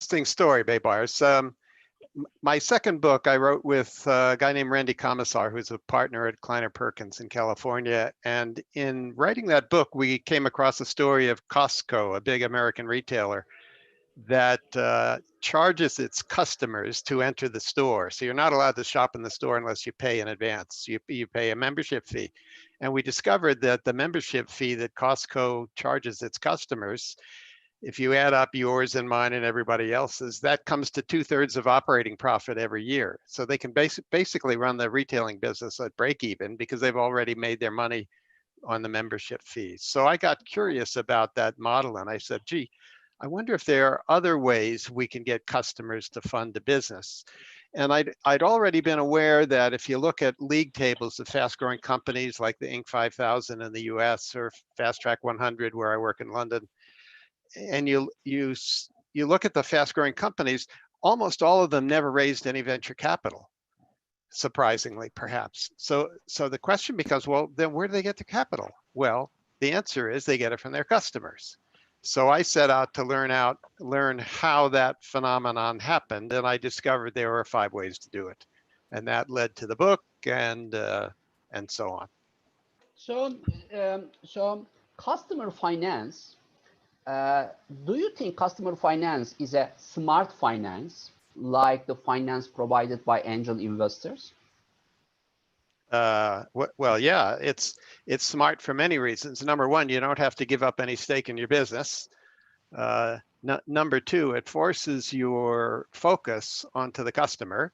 Interesting story, Baybars. My second book I wrote with a guy named Randy Commissar, who's a partner at Kleiner Perkins in California. And in writing that book, we came across a story of Costco, a big American retailer, that charges its customers to enter the store. So you're not allowed to shop in the store unless you pay in advance. You pay a membership fee. And we discovered that the membership fee that Costco charges its customers, if you add up yours and mine and everybody else's, that comes to 2/3 of operating profit every year. So they can basically run the retailing business at break even because they've already made their money on the membership fees. So I got curious about that model and I said, gee, I wonder if there are other ways we can get customers to fund the business. And I'd already been aware that if you look at league tables of fast growing companies like the Inc. 5000 in the US or Fast Track 100 where I work in London, and you look at the fast growing companies, almost all of them never raised any venture capital, surprisingly, perhaps. So the question becomes, well, then where do they get the capital? Well, the answer is they get it from their customers. So I set out to learn how that phenomenon happened, and I discovered there were 5 ways to do it, and that led to the book and so on. So customer finance. Do you think customer finance is a smart finance, like the finance provided by angel investors? Well, yeah, it's smart for many reasons. Number one, you don't have to give up any stake in your business. Number two, it forces your focus onto the customer.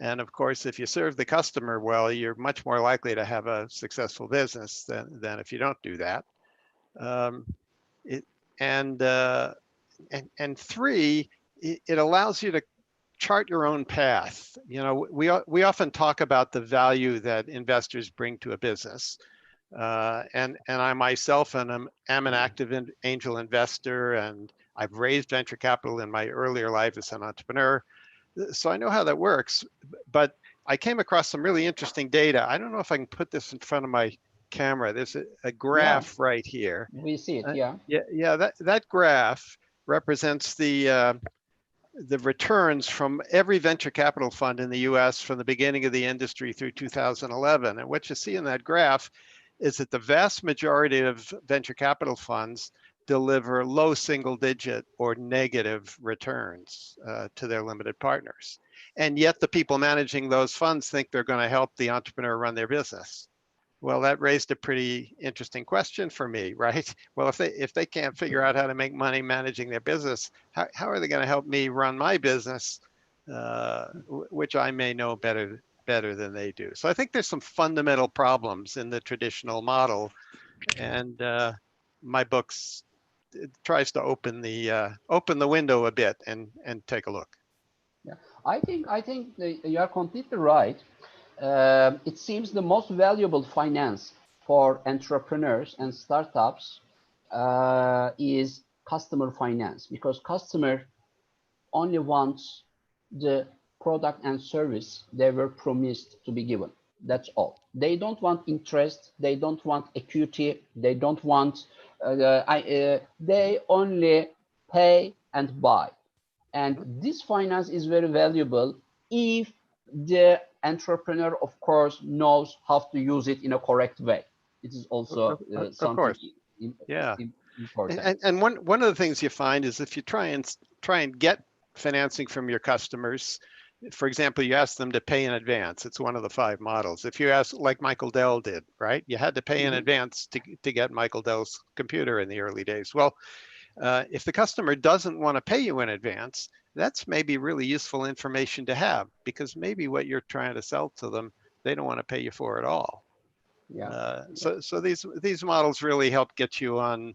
And of course, if you serve the customer well, you're much more likely to have a successful business than if you don't do that. And three, it allows you to chart your own path. You know, we often talk about the value that investors bring to a business. And I myself am an active angel investor, and I've raised venture capital in my earlier life as an entrepreneur. So I know how that works, but I came across some really interesting data. I don't know if I can put this in front of my camera. There's a graph right here. We see it, yeah. Yeah, that graph represents the returns from every venture capital fund in the US from the beginning of the industry through 2011. And what you see in that graph is that the vast majority of venture capital funds deliver low single digit or negative returns to their limited partners. And yet the people managing those funds think they're going to help the entrepreneur run their business. Well, that raised a pretty interesting question for me, right? Well, if they can't figure out how to make money managing their business, how are they going to help me run my business, which I may know better than they do? So I think there's some fundamental problems in the traditional model, and my books tries to open the window a bit and take a look. Yeah, I think you are completely right. It seems the most valuable finance for entrepreneurs and startups is customer finance, because customer only wants the product and service they were promised to be given. That's all. They don't want interest. They don't want equity. They don't want. They only pay and buy. And this finance is very valuable if the entrepreneur, of course, knows how to use it in a correct way. It is also something important. And one of the things you find is if you try and get financing from your customers, for example, you ask them to pay in advance. It's one of the 5 models. If you ask, like Michael Dell did, right? You had to pay in advance to get Michael Dell's computer in the early days. Well, if the customer doesn't want to pay you in advance, that's maybe really useful information to have, because maybe what you're trying to sell to them, they don't want to pay you for at all. Yeah. So these models really help get you on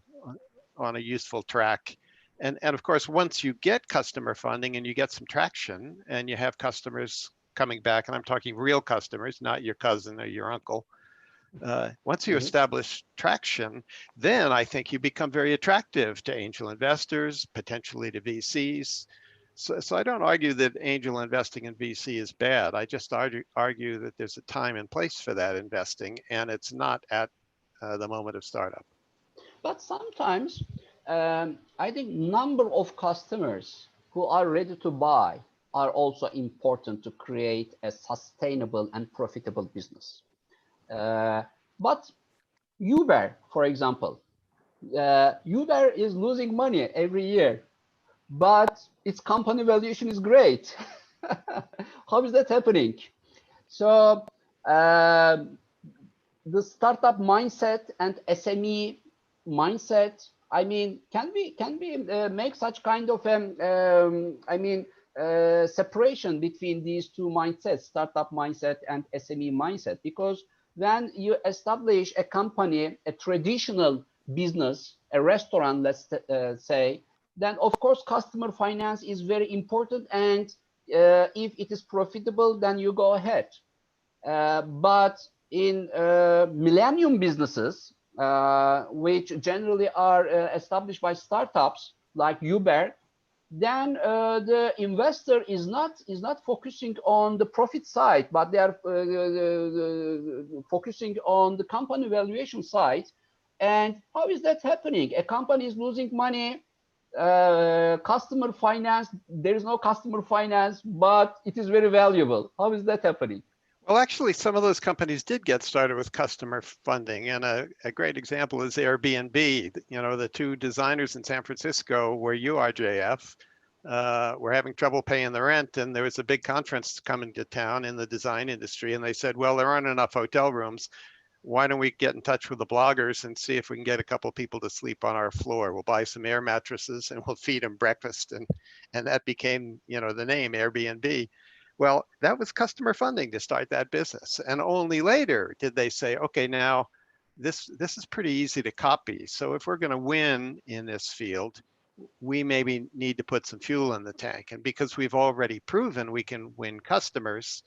a useful track. And of course, once you get customer funding and you get some traction and you have customers coming back, and I'm talking real customers, not your cousin or your uncle. Once you establish traction, then I think you become very attractive to angel investors, potentially to VCs. So I don't argue that angel investing in VC is bad. I just argue that there's a time and place for that investing, and it's not at the moment of startup. But sometimes I think number of customers who are ready to buy are also important to create a sustainable and profitable business. But Uber, for example, Uber is losing money every year, but its company valuation is great. How is that happening? So the startup mindset and SME mindset, I mean, can we make such kind of separation between these two mindsets, startup mindset and SME mindset? Because when you establish a company, a traditional business, a restaurant, let's say, then of course customer finance is very important, and if it is profitable, then you go ahead. But in millennium businesses, which generally are established by startups like Uber, then the investor is not focusing on the profit side, but they are focusing on the company valuation side. And how is that happening? A company is losing money, customer finance, there is no customer finance, but it is very valuable. How is that happening? Well, actually, some of those companies did get started with customer funding, and a great example is Airbnb. You know, the two designers in San Francisco, where you are, JF, were having trouble paying the rent, and there was a big conference coming to town in the design industry, and they said, well, there aren't enough hotel rooms. Why don't we get in touch with the bloggers and see if we can get a couple people to sleep on our floor? We'll buy some air mattresses and we'll feed them breakfast, and that became, you know, the name Airbnb. Well, that was customer funding to start that business. And only later did they say, okay, now this is pretty easy to copy. So if we're going to win in this field, we maybe need to put some fuel in the tank. And because we've already proven we can win customers,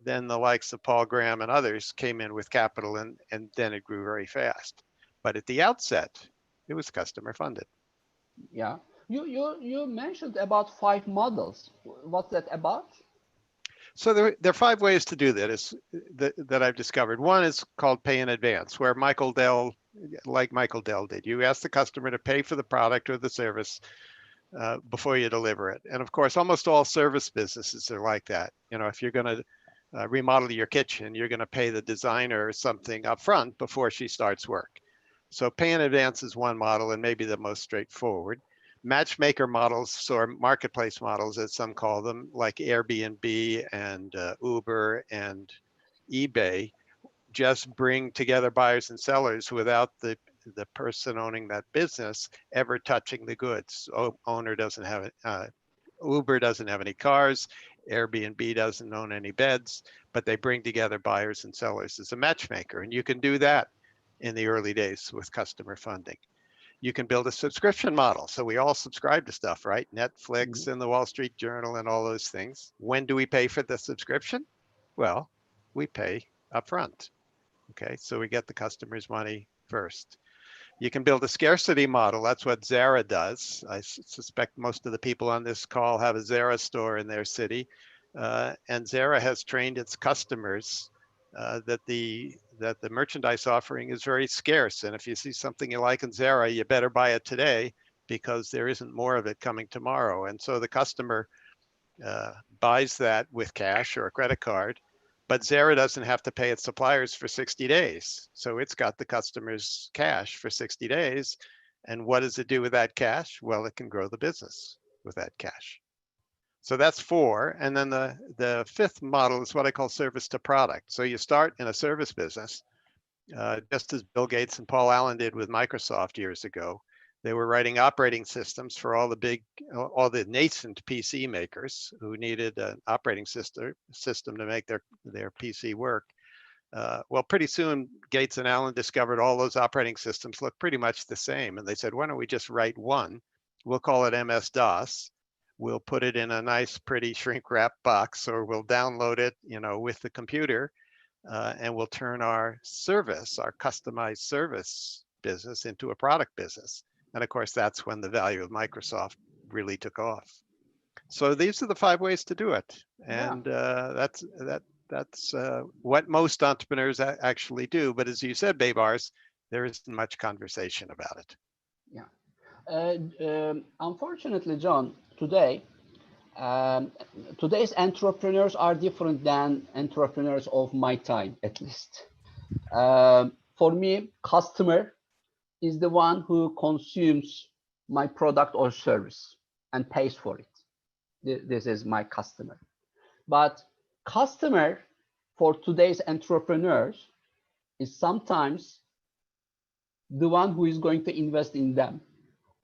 then the likes of Paul Graham and others came in with capital, and then it grew very fast. But at the outset, it was customer funded. Yeah. You mentioned about 5 models. What's that about? So there are 5 ways to do that I've discovered. One is called pay in advance, where Michael Dell did. You ask the customer to pay for the product or the service before you deliver it. And of course, almost all service businesses are like that. You know, if you're going to remodel your kitchen, you're going to pay the designer something up front before she starts work. So pay in advance is one model, and maybe the most straightforward. Matchmaker models, or marketplace models as some call them, like Airbnb and Uber and eBay, just bring together buyers and sellers without the person owning that business ever touching the goods. Owner doesn't have Uber doesn't have any cars, Airbnb doesn't own any beds, but they bring together buyers and sellers as a matchmaker. And you can do that in the early days with customer funding. You can build a subscription model. So we all subscribe to stuff, right? Netflix and the Wall Street Journal and all those things. When do we pay for the subscription? Well, we pay upfront. Okay, so we get the customer's money first. You can build a scarcity model. That's what Zara does. I suspect most of the people on this call have a Zara store in their city. And Zara has trained its customers that the merchandise offering is very scarce. And if you see something you like in Zara, you better buy it today because there isn't more of it coming tomorrow. And so the customer buys that with cash or a credit card, but Zara doesn't have to pay its suppliers for 60 days. So it's got the customer's cash for 60 days. And what does it do with that cash? Well, it can grow the business with that cash. So that's 4. And then the 5th model is what I call service to product. So you start in a service business, just as Bill Gates and Paul Allen did with Microsoft years ago. They were writing operating systems for all the nascent PC makers who needed an operating system to make their PC work. Well, pretty soon, Gates and Allen discovered all those operating systems look pretty much the same. And they said, why don't we just write one? We'll call it MS-DOS. We'll put it in a nice, pretty shrink wrap box, or we'll download it, you know, with the computer, and we'll turn our service, our customized service business, into a product business. And of course, that's when the value of Microsoft really took off. So these are the 5 ways to do it, and that's what most entrepreneurs actually do. But as you said, Baybars, there isn't much conversation about it. Yeah. Unfortunately, John, today, um, today's entrepreneurs are different than entrepreneurs of my time, at least. For me, customer is the one who consumes my product or service and pays for it. This is my customer. But customer for today's entrepreneurs is sometimes the one who is going to invest in them.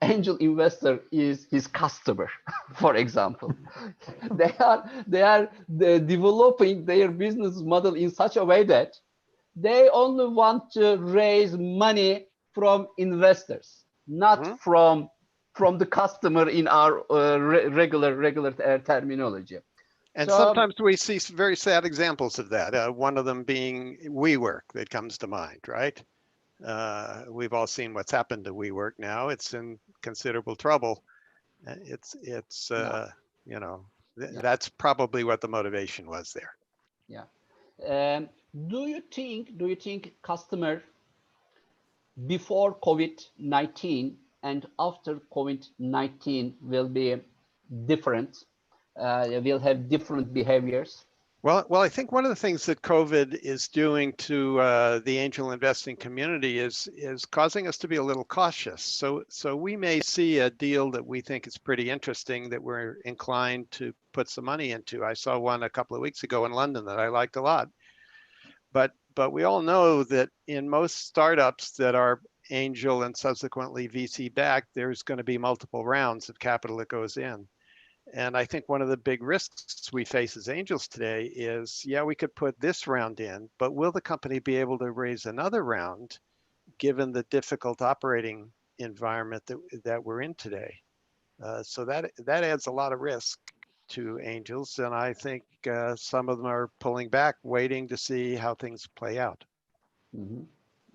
Angel investor is his customer, for example. They are developing their business model in such a way that they only want to raise money from investors, not Mhm. from the customer in our regular terminology. And So sometimes we see very sad examples of that. One of them being WeWork that comes to mind, right? We've all seen what's happened to WeWork now. It's in considerable trouble. It's yeah, you know, yeah, that's probably what the motivation was there. yeah. Um, do you think customer before COVID-19 and after COVID-19 will be different? Will have different behaviors. Well, I think one of the things that COVID is doing to the angel investing community is causing us to be a little cautious. So we may see a deal that we think is pretty interesting that we're inclined to put some money into. I saw one a couple of weeks ago in London that I liked a lot. But we all know that in most startups that are angel and subsequently VC backed, there's going to be multiple rounds of capital that goes in. And I think one of the big risks we face as angels today is, yeah, we could put this round in, but will the company be able to raise another round given the difficult operating environment that we're in today? So that adds a lot of risk to angels, and I think some of them are pulling back, waiting to see how things play out. Mhm.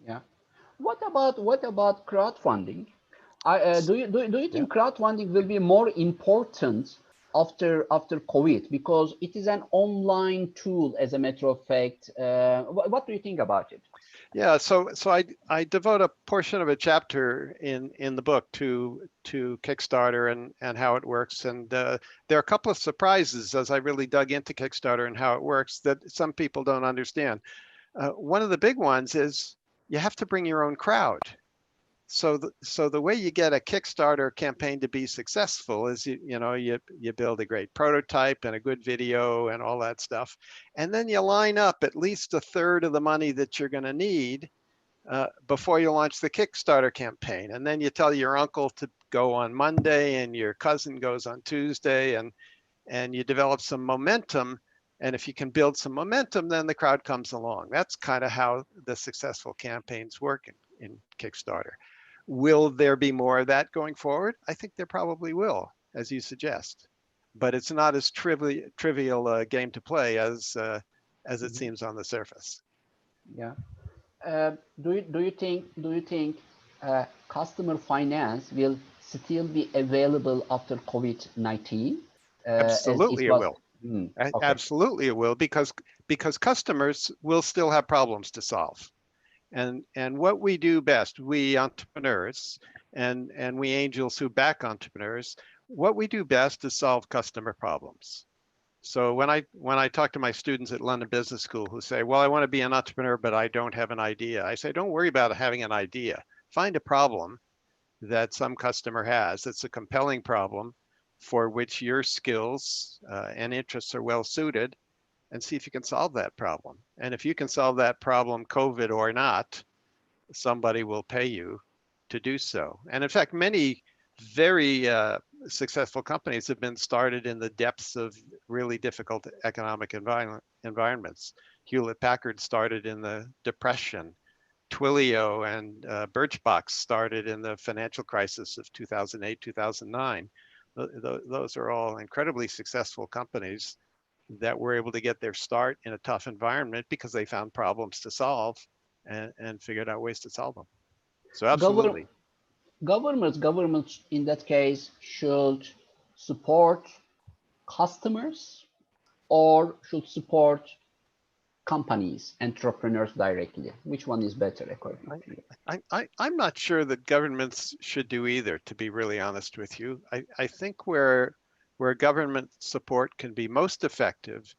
Yeah. What about crowdfunding? Do you Yeah. think crowdfunding will be more important after COVID because it is an online tool, as a matter of fact? What do you think about it? Yeah, so I devote a portion of a chapter in the book to Kickstarter and how it works. And there are a couple of surprises as I really dug into Kickstarter and how it works that some people don't understand. One of the big ones is you have to bring your own crowd. So the way you get a Kickstarter campaign to be successful is you build a great prototype and a good video and all that stuff, and then you line up at least a third of the money that you're going to need before you launch the Kickstarter campaign, and then you tell your uncle to go on Monday and your cousin goes on Tuesday, and you develop some momentum. And if you can build some momentum, then the crowd comes along. That's kind of how the successful campaigns work in Kickstarter. Will there be more of that going forward? I think there probably will, as you suggest. But it's not as trivial a game to play as it Mhm. seems on the surface. Yeah. Do you think customer finance will still be available after COVID-19 as it Absolutely, it was? will. Okay. Absolutely, it will because customers will still have problems to solve. And what we do best, we entrepreneurs and we angels who back entrepreneurs, what we do best is solve customer problems. So when I talk to my students at London Business School who say, well, I want to be an entrepreneur, but I don't have an idea, I say, don't worry about having an idea. Find a problem that some customer has that's a compelling problem for which your skills and interests are well suited, and see if you can solve that problem. And if you can solve that problem, COVID or not, somebody will pay you to do so. And in fact, many very successful companies have been started in the depths of really difficult economic environments. Hewlett Packard started in the Depression. Twilio and Birchbox started in the financial crisis of 2008, 2009. Those are all incredibly successful companies that were able to get their start in a tough environment because they found problems to solve and figured out ways to solve them. So Govern absolutely. governments in that case should support customers or should support companies, entrepreneurs directly. Which one is better according I, to you? I'm not sure that governments should do either, to be really honest with you. I think where where government support can be most effective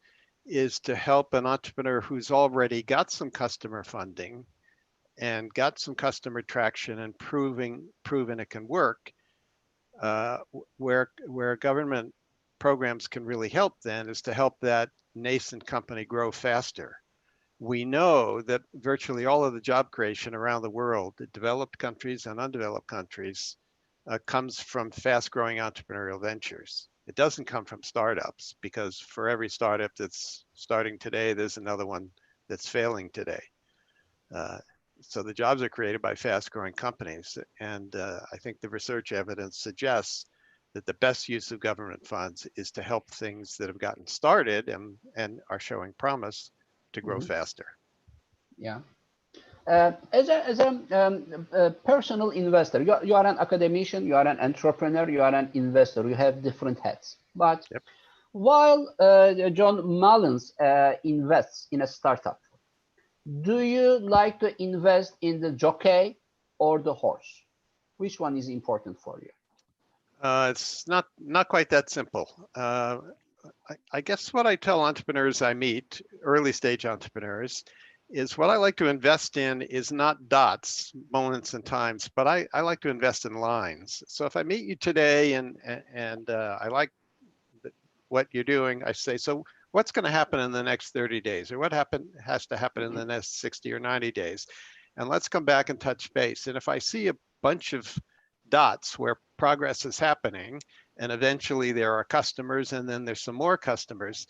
is to help an entrepreneur who's already got some customer funding and got some customer traction and proven it can work. Where government programs can really help then is to help that nascent company grow faster. We know that virtually all of the job creation around the world, the developed countries and undeveloped countries, comes from fast growing entrepreneurial ventures. It doesn't come from startups, because for every startup that's starting today, there's another one that's failing today. So the jobs are created by fast growing companies. And I think the research evidence suggests that the best use of government funds is to help things that have gotten started and are showing promise to grow faster. Yeah. As a personal investor, you are an academician, you are an entrepreneur, you are an investor, you have different hats. But Yep. while John Mullins invests in a startup, do you like to invest in the jockey or the horse? Which one is important for you? It's not quite that simple. I guess what I tell entrepreneurs I meet, early stage entrepreneurs, is what I like to invest in is not dots, moments and times, but I like to invest in lines. So if I meet you today and I like what you're doing, I say, so what's going to happen in the next 30 days, or what has to happen in the next 60 or 90 days? And let's come back and touch base. And if I see a bunch of dots where progress is happening, and eventually there are customers, and then there's some more customers,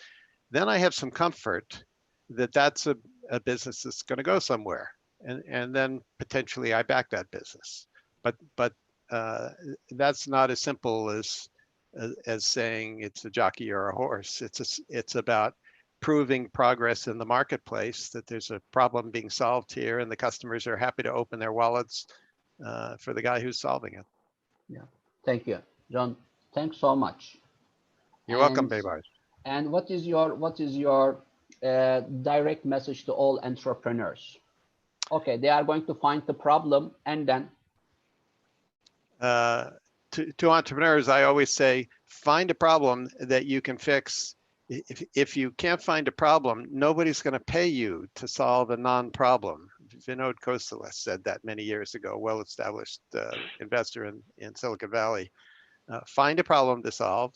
then I have some comfort that that's a business that's going to go somewhere, and then potentially I back that business. But that's not as simple as saying it's a jockey or a horse. It's about proving progress in the marketplace, that there's a problem being solved here, and the customers are happy to open their wallets for the guy who's solving it. Yeah, thank you, John. Thanks so much. You're welcome, Baybars. And what is your direct message to all entrepreneurs? Okay, they are going to find the problem, and then to entrepreneurs, I always say, find a problem that you can fix. If you can't find a problem, nobody's going to pay you to solve a non-problem. Vinod Khosla said that many years ago, well-established investor in Silicon Valley. Find a problem to solve,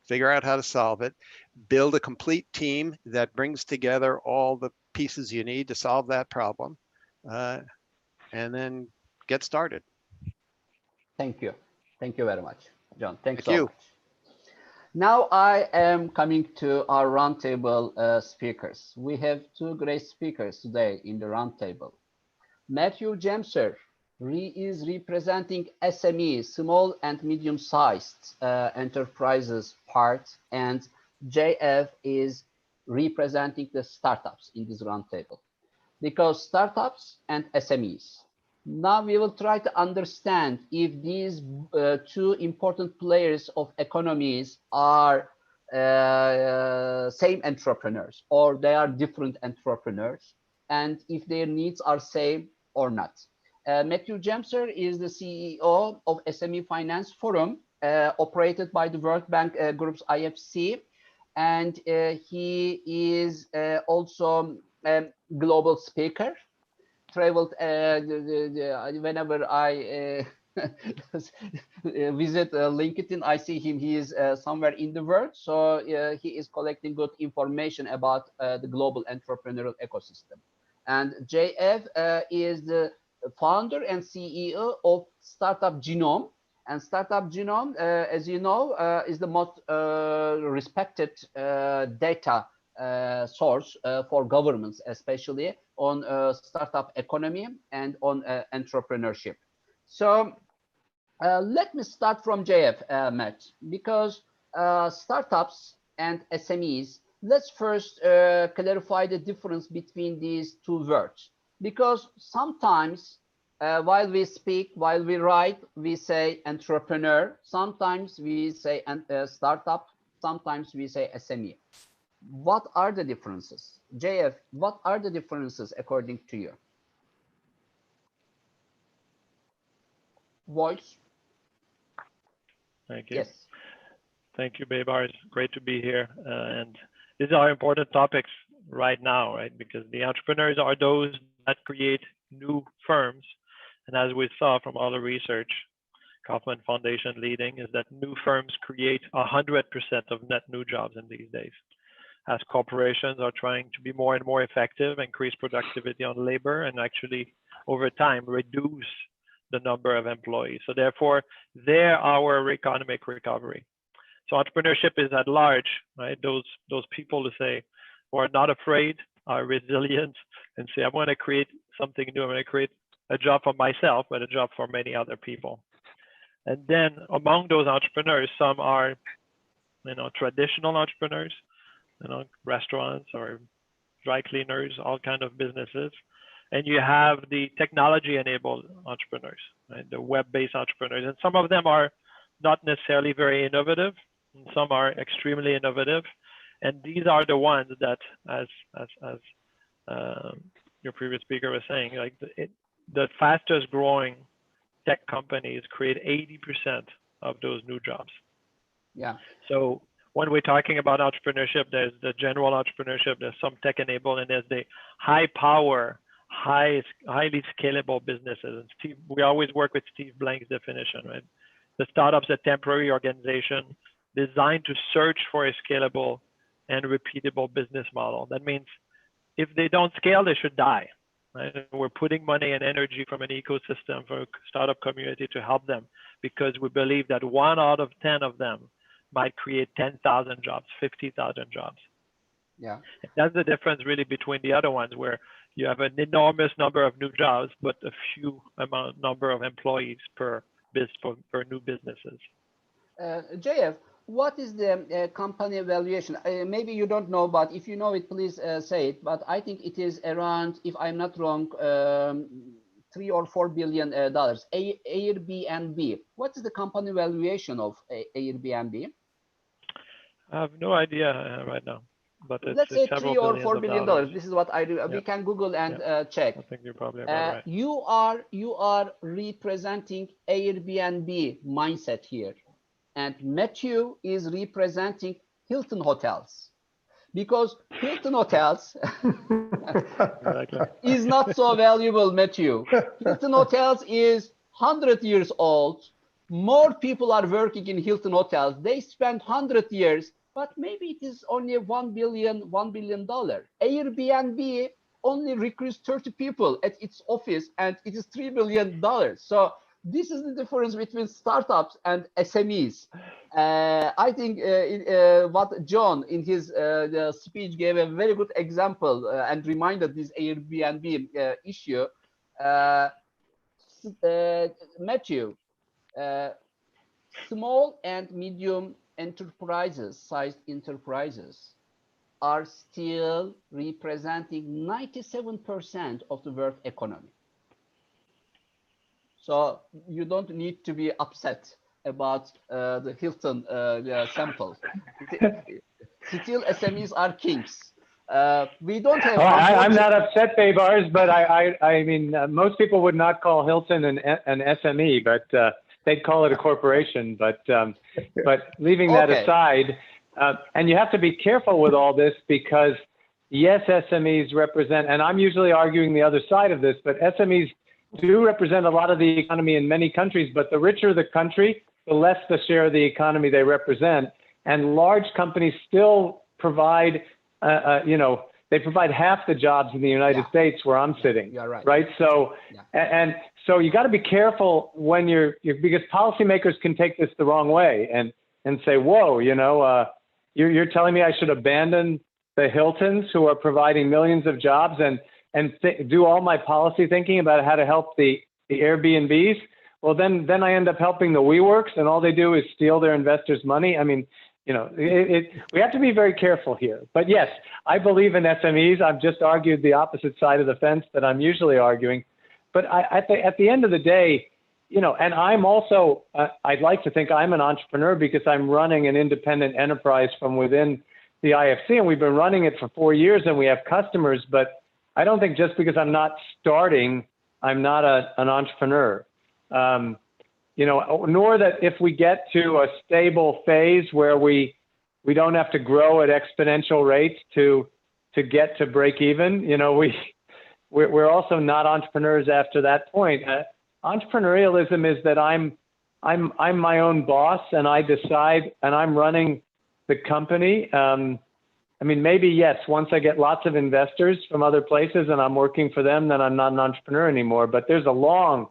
figure out how to solve it, build a complete team that brings together all the pieces you need to solve that problem, and then get started. thank you. Thank you very much, John. Thanks Thank so much. Now I am coming to our roundtable speakers. We have two great speakers today in the roundtable. Matthew Jamser is representing SMEs, small and medium-sized enterprises part, and JF is representing the startups in this roundtable. Because startups and SMEs. Now we will try to understand if these two important players of economies are same entrepreneurs or they are different entrepreneurs, and if their needs are same or not. Matthew Jamser is the CEO of SME Finance Forum, operated by the World Bank Group's IFC, and he is also a global speaker. Traveled whenever I visit LinkedIn, I see him. He is somewhere in the world, so he is collecting good information about the global entrepreneurial ecosystem. And JF is the founder and CEO of Startup Genome. And Startup Genome, as you know, is the most respected data source for governments, especially on startup economy and on entrepreneurship. So let me start from JF, Matt, because startups and SMEs, let's first clarify the difference between these two words, because sometimes while we speak, while we write, we say entrepreneur, sometimes we say startup, sometimes we say SME. What are the differences? JF, what are the differences according to you? Voice? Thank you. Yes. Thank you, Baybar. It's great to be here. And these are important topics right now, right? Because the entrepreneurs are those that create new firms. And as we saw from all the research, Kauffman Foundation leading, is that new firms create 100% of net new jobs in these days. As corporations are trying to be more and more effective, increase productivity on labor, and actually over time reduce the number of employees. So therefore, they're our economic recovery. So entrepreneurship is at large, right? Those people who are not afraid, are resilient, and say, I want to create something new. I want to create a job for myself, but a job for many other people. And then among those entrepreneurs, some are, traditional entrepreneurs, restaurants or dry cleaners, all kind of businesses. And you have the technology-enabled entrepreneurs, right? The web-based entrepreneurs. And some of them are not necessarily very innovative, and some are extremely innovative. And these are the ones that, as your previous speaker was saying, like the fastest growing tech companies create 80% of those new jobs. Yeah. So when we're talking about entrepreneurship, there's the general entrepreneurship, there's some tech enabled, and there's the high power, highly scalable businesses. And we always work with Steve Blank's definition, right? The startup's a temporary organization designed to search for a scalable and repeatable business model. That means if they don't scale, they should die. Right? We're putting money and energy from an ecosystem for a startup community to help them, because we believe that 1 out of 10 of them might create 10,000 jobs, 50,000 jobs. Yeah. That's the difference really between the other ones, where you have an enormous number of new jobs, but a few number of employees per new businesses. JF, what is the company valuation? Maybe you don't know, but if you know it, please say it. But I think it is around, if I'm not wrong, $3 or $4 billion. Airbnb. What is the company valuation of Airbnb? I have no idea right now, but let's say $3 or $4 billion. This is what I do. Yeah. We can Google and check. I think you're probably about right. You are representing Airbnb mindset here. And Matthew is representing Hilton Hotels, because Hilton Hotels is not so valuable, Matthew. Hilton Hotels is 100 years old. More people are working in Hilton Hotels. They spend 100 years, but maybe it is only $1 billion. Airbnb only recruits 30 people at its office, and it is $3 billion. So this is the difference between startups and SMEs. I think what John in his speech gave a very good example and reminded this Airbnb issue. Matthew, small and medium sized enterprises are still representing 97% of the world economy. So you don't need to be upset about the Hilton sample. Still, SMEs are kings. We don't have. I'm not upset, Baybars, but I mean, most people would not call Hilton an SME, but they'd call it a corporation. But leaving that aside, and you have to be careful with all this, because yes, SMEs represent, and I'm usually arguing the other side of this, but SMEs do represent a lot of the economy in many countries, but the richer the country, the less the share of the economy they represent. And large companies still provide, they provide half the jobs in the United States where I'm sitting. You're right. Right. So, and so you got to be careful when because policymakers can take this the wrong way and say, whoa, you're telling me I should abandon the Hiltons who are providing millions of jobs and do all my policy thinking about how to help the Airbnbs. Well, then I end up helping the WeWorks, and all they do is steal their investors' money. I mean, we have to be very careful here. But yes, I believe in SMEs. I've just argued the opposite side of the fence that I'm usually arguing. But at the end of the day, and I'm also, I'd like to think I'm an entrepreneur because I'm running an independent enterprise from within the IFC, and we've been running it for 4 years, and we have customers. But I don't think just because I'm not starting, I'm not an entrepreneur. nor that if we get to a stable phase where we don't have to grow at exponential rates to get to break even, we're also not entrepreneurs after that point. Entrepreneurialism is that I'm my own boss and I decide and I'm running the company. Maybe yes, once I get lots of investors from other places and I'm working for them, then I'm not an entrepreneur anymore. But there's a long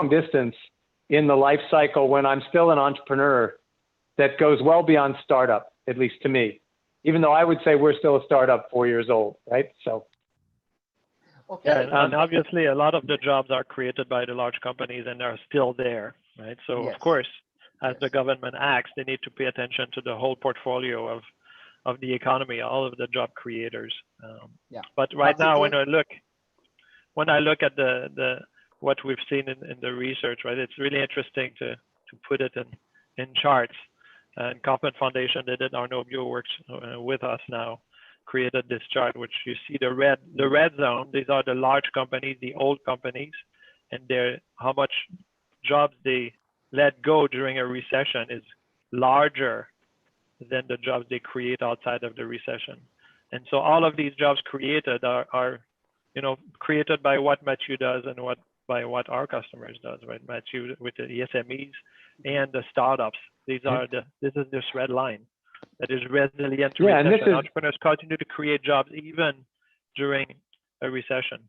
distance in the life cycle when I'm still an entrepreneur that goes well beyond startup, at least to me, even though I would say we're still a startup 4 years old, right? So. Okay. Yeah, and obviously a lot of the jobs are created by the large companies and are still there, right? So Yes. of course, as Yes. the government acts, they need to pay attention to the whole portfolio of the economy, all of the job creators. Yeah. But right now, when Particularly- I look at the what we've seen in the research, right, it's really interesting to put it in charts. And Kaufman Foundation, they did Arnovio works with us now, created this chart, which you see the red zone. These are the large companies, the old companies, and how much jobs they let go during a recession is larger than the jobs they create outside of the recession. And so all of these jobs created are created by what Matthew does and by what our customers does, right? Matthew with the SMEs and the startups. This is this red line that is resilient to recession. And entrepreneurs continue to create jobs even during a recession.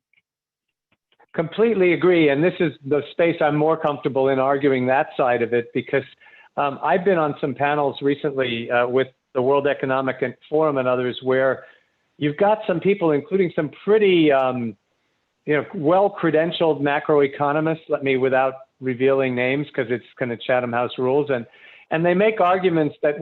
Completely agree. And this is the space I'm more comfortable in arguing that side of it, because I've been on some panels recently with the World Economic Forum and others where you've got some people, including some pretty well-credentialed macroeconomists, without revealing names because it's kind of Chatham House rules. And they make arguments that,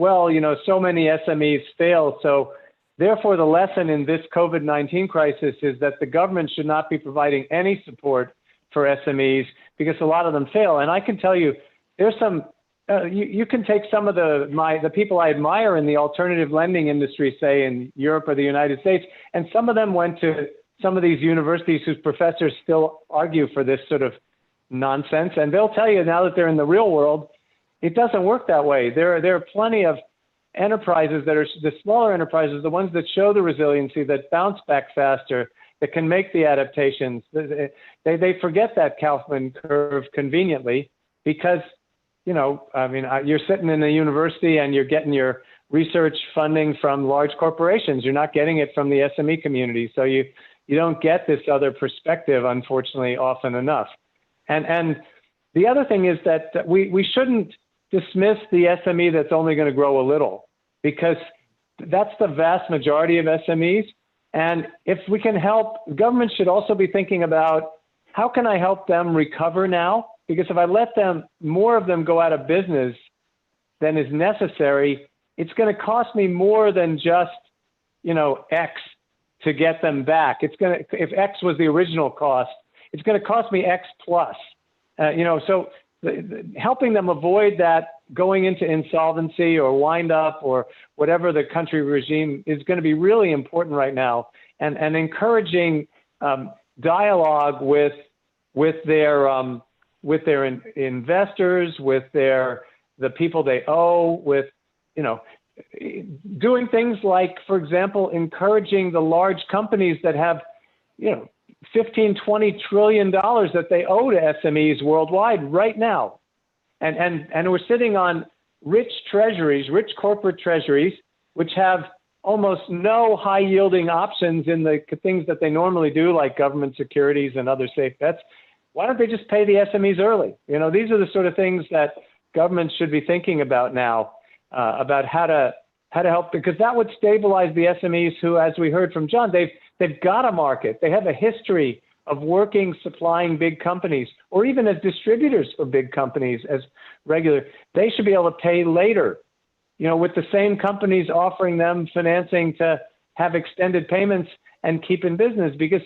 so many SMEs fail. So therefore, the lesson in this COVID-19 crisis is that the government should not be providing any support for SMEs because a lot of them fail. And I can tell you, there's some, you can take some of the people I admire in the alternative lending industry, say in Europe or the United States, and some of them went to some of these universities whose professors still argue for this sort of nonsense. And they'll tell you now that they're in the real world, it doesn't work that way. There are plenty of enterprises that are the smaller enterprises, the ones that show the resiliency, that bounce back faster, that can make the adaptations. They forget that Kaufman curve conveniently because, you're sitting in a university and you're getting your research funding from large corporations. You're not getting it from the SME community. So you don't get this other perspective, unfortunately, often enough. And the other thing is that we shouldn't dismiss the SME that's only going to grow a little, because that's the vast majority of SMEs. And if we can help, government should also be thinking about how can I help them recover now? Because if I let more of them go out of business than is necessary, it's going to cost me more than just, X to get them back. If X was the original cost, it's going to cost me X plus. So helping them avoid that going into insolvency or wind up or whatever the country regime is going to be really important right now, and encouraging dialogue with their investors, with the people they owe, with doing things like, for example, encouraging the large companies that have 15-20 trillion dollars that they owe to SMEs worldwide right now. And we're sitting on rich corporate treasuries, which have almost no high yielding options in the things that they normally do, like government securities and other safe bets. Why don't they just pay the SMEs early? These are the sort of things that governments should be thinking about now, about how to help, because that would stabilize the SMEs who, as we heard from John, they've got a market. They have a history of working, supplying big companies, or even as distributors for big companies as regular. They should be able to pay later, with the same companies offering them financing to have extended payments and keep in business. Because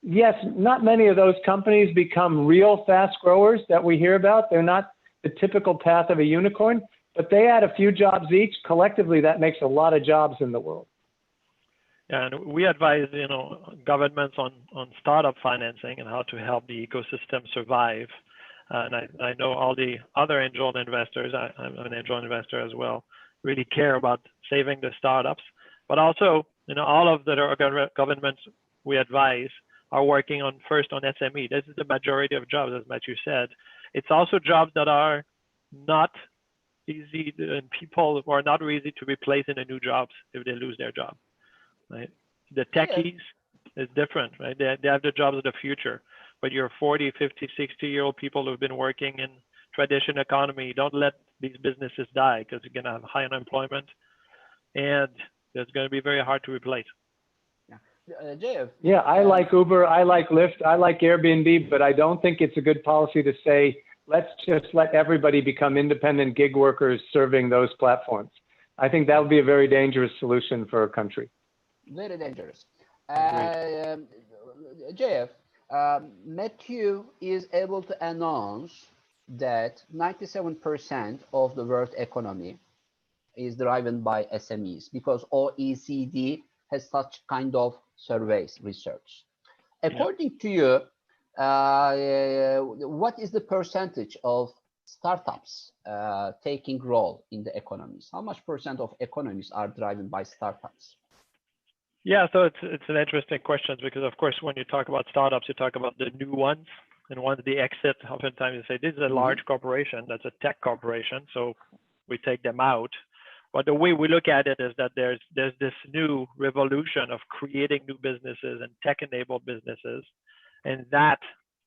yes, not many of those companies become real fast growers that we hear about. They're not the typical path of a unicorn, but they add a few jobs each. Collectively, that makes a lot of jobs in the world. And we advise, governments on startup financing and how to help the ecosystem survive. and I know all the other angel investors, I'm an angel investor as well, really care about saving the startups, but also, all of the governments we advise are working on first on SME. This is the majority of jobs, as Matthew said. It's also jobs that are not easy, and people who are not easy to replace in the new jobs if they lose their job, right? The techies is different, right? They have the jobs of the future, but your 40, 50, 60-year-old people who've been working in traditional economy, don't let these businesses die, because you're going to have high unemployment, and it's going to be very hard to replace. JF. Yeah, I like Uber, I like Lyft, I like Airbnb, but I don't think it's a good policy to say, let's just let everybody become independent gig workers serving those platforms. I think that would be a very dangerous solution for a country. Very dangerous. JF, Matthew is able to announce that 97% of the world economy is driven by SMEs, because OECD has such kind of surveys, research. According to you, what is the percentage of startups taking role in the economies? How much percent of economies are driven by startups? Yeah, so it's an interesting question, because of course, when you talk about startups, you talk about the new ones, and once they exit, oftentimes you say, this is a large corporation, that's a tech corporation, so we take them out. But the way we look at it is that there's this new revolution of creating new businesses and tech-enabled businesses, and that,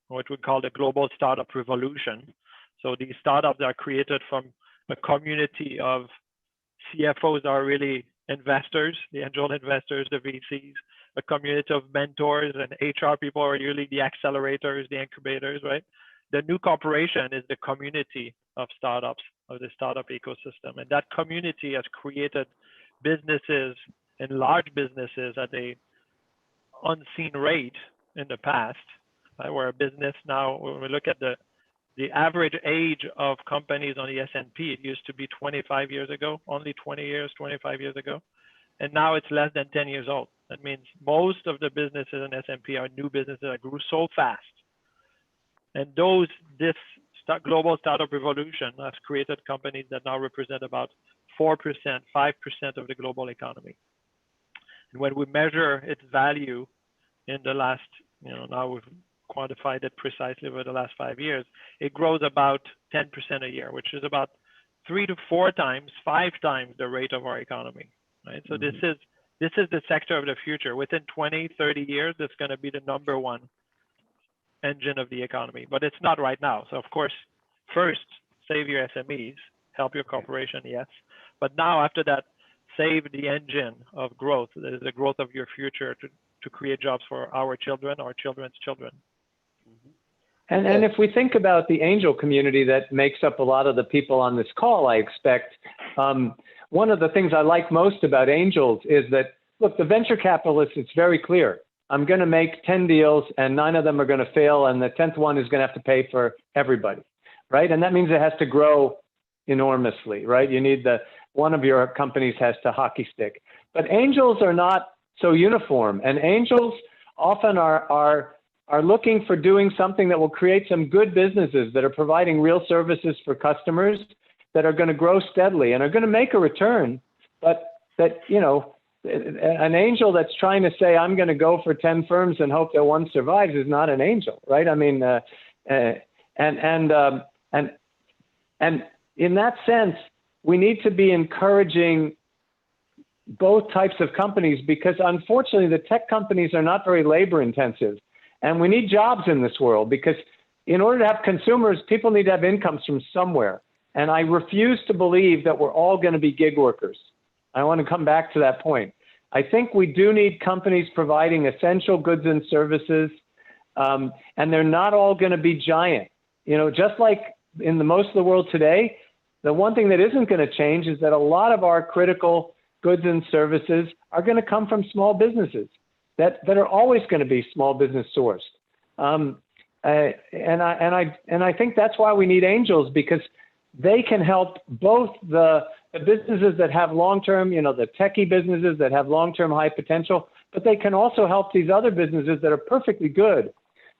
what we call the global startup revolution. So these startups are created from a community of CFOs that are really investors, the angel investors, the VCs, a community of mentors, and HR people are usually the accelerators, the incubators, right? The new corporation is the community of startups, of the startup ecosystem. And that community has created businesses and large businesses at a unseen rate in the past, right? Where a business now, when we look at the average age of companies on the S&P, it used to be 25 years ago, only 20 years, 25 years ago. And now it's less than 10 years old. That means most of the businesses in S&P are new businesses that grew so fast. And this global startup revolution has created companies that now represent about 4%, 5% of the global economy. And when we measure its value in the last, now we've quantified it precisely over the last 5 years, it grows about 10% a year, which is about 3 to 4 times, 5 times the rate of our economy, right? So this is the sector of the future. Within 20, 30 years, it's going to be the #1 engine of the economy, but it's not right now. So of course, first, save your SMEs, help your corporation, yes. But now after that, save the engine of growth. That is the growth of your future to create jobs for our children, our children's children. And if we think about the angel community that makes up a lot of the people on this call, I expect, one of the things I like most about angels is that, look, the venture capitalists, it's very clear. I'm going to make 10 deals and 9 of them are going to fail, and the 10th one is going to have to pay for everybody, right? And that means it has to grow enormously, right? You need one of your companies has to hockey stick. But angels are not so uniform, and angels often are looking for doing something that will create some good businesses that are providing real services for customers that are going to grow steadily and are going to make a return, but that, an angel that's trying to say, I'm going to go for 10 firms and hope that one survives is not an angel, right? I mean, and in that sense, we need to be encouraging both types of companies, because unfortunately the tech companies are not very labor intensive, and we need jobs in this world, because in order to have consumers, people need to have incomes from somewhere. And I refuse to believe that we're all going to be gig workers. I want to come back to that point. I think we do need companies providing essential goods and services, and they're not all going to be giant. Just like in most of the world today, the one thing that isn't going to change is that a lot of our critical goods and services are going to come from small businesses that are always going to be small business sourced. And I think that's why we need angels, because they can help both the businesses that have long-term, the techie businesses that have long-term high potential, but they can also help these other businesses that are perfectly good,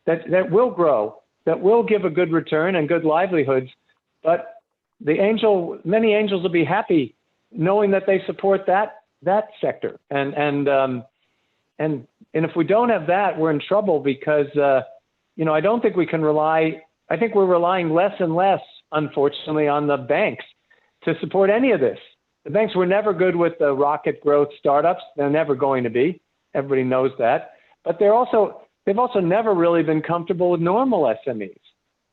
that will grow, that will give a good return and good livelihoods. But many angels will be happy knowing that they support that sector. And if we don't have that, we're in trouble because, I don't think we can rely. I think we're relying less and less, unfortunately, on the banks to support any of this. The banks were never good with the rocket growth startups. They're never going to be. Everybody knows that. But they've also never really been comfortable with normal SMEs.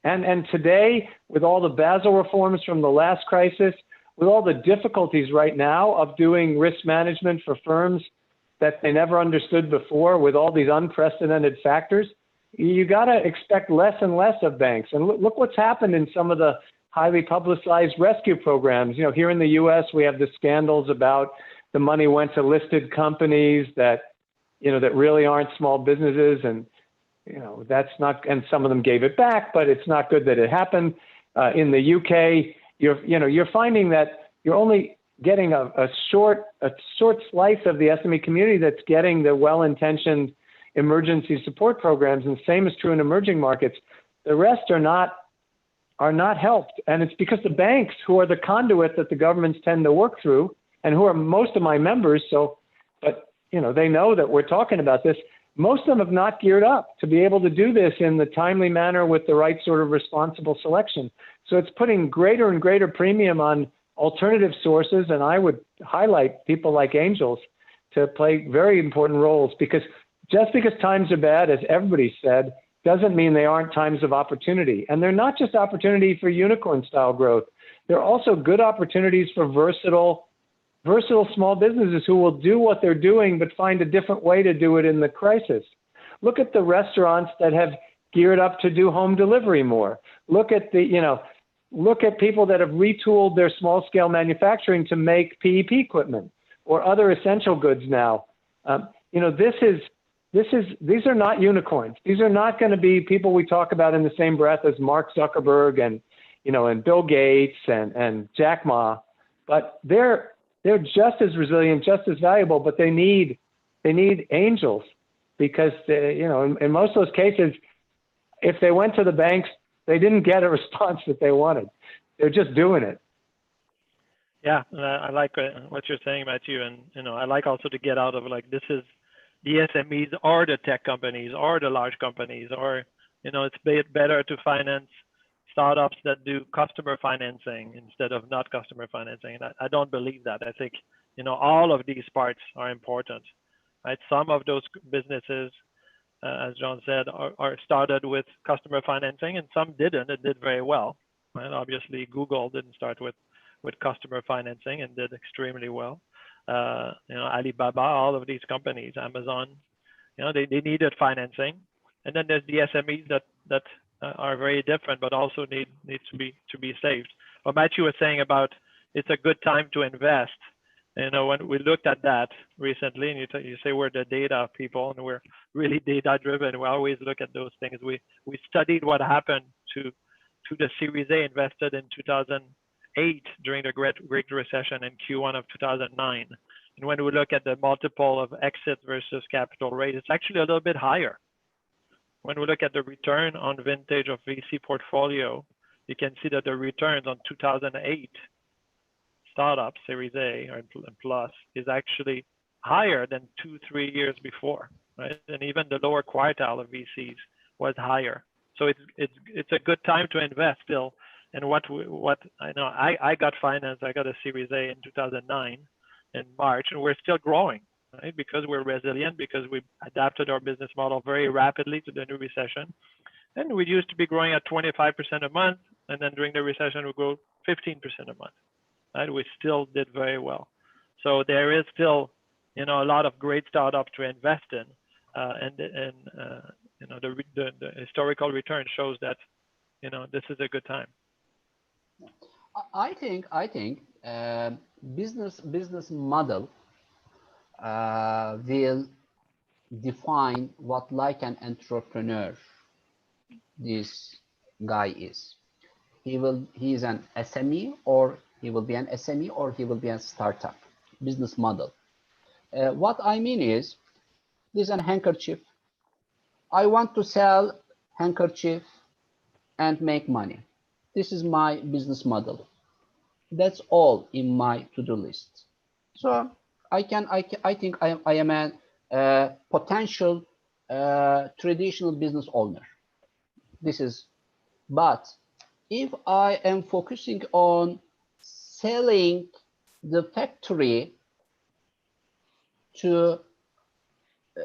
And today, with all the Basel reforms from the last crisis, with all the difficulties right now of doing risk management for firms that they never understood before, with all these unprecedented factors, you got to expect less and less of banks. And look what's happened in some of the highly publicized rescue programs. Here in the U.S., we have the scandals about the money went to listed companies that really aren't small businesses, and that's not. And some of them gave it back, but it's not good that it happened. In the UK, you're finding that you're only getting a short slice of the SME community that's getting the well-intentioned emergency support programs, and the same is true in emerging markets. The rest are not helped, and it's because the banks, who are the conduit that the governments tend to work through, and who are most of my members. But they know that we're talking about this. Most of them have not geared up to be able to do this in the timely manner with the right sort of responsible selection. So it's putting greater and greater premium on alternative sources, and I would highlight people like angels to play very important roles, because just because times are bad, as everybody said, doesn't mean they aren't times of opportunity. And they're not just opportunity for unicorn-style growth. They're also good opportunities for versatile small businesses who will do what they're doing, but find a different way to do it in the crisis. Look at the restaurants that have geared up to do home delivery more. Look at people that have retooled their small-scale manufacturing to make PEP equipment or other essential goods now. These are not unicorns. These are not going to be people we talk about in the same breath as Mark Zuckerberg and Bill Gates and Jack Ma, but they're just as resilient, just as valuable, but they need angels, because in most of those cases, if they went to the banks, they didn't get a response that they wanted. They're just doing it. Yeah, I like what you're saying, Matthew, and I like also to get out of this is the SMEs or the tech companies or the large companies, or it's better to finance startups that do customer financing instead of not customer financing. And I don't believe that. I think all of these parts are important, right? Some of those businesses, as John said, are started with customer financing, and some didn't. It did very well. Right? Obviously, Google didn't start with customer financing and did extremely well. Alibaba, all of these companies, Amazon, they needed financing. And then there's the SMEs that are very different, but also need to be saved. What Matthew was saying about it's a good time to invest. When we looked at that recently, and you say we're the data people and we're really data driven, we always look at those things. We studied what happened to the Series A invested in 2008 during the Great Recession in Q1 of 2009. And when we look at the multiple of exit versus capital raise, it's actually a little bit higher. When we look at the return on vintage of VC portfolio, you can see that the returns on 2008 startup Series A or plus is actually higher than 2-3 years before, right? And even the lower quartile of VCs was higher. So it's a good time to invest still. And what I know, I got financed. I got a Series A in 2009 in March, and we're still growing, right? Because we're resilient, because we adapted our business model very rapidly to the new recession. And we used to be growing at 25% a month, and then during the recession, we grew 15% a month. Right? We still did very well. So there is still, a lot of great startups to invest in, the historical return shows that, this is a good time. I think business model will define what like an entrepreneur this guy is. He is an SME, or he will be an SME, or he will be a startup. Business model. What I mean is, this is a handkerchief. I want to sell handkerchief and make money. This is my business model. That's all in my to-do list. So I think I am a potential traditional business owner. This is, but if I am focusing on selling the factory to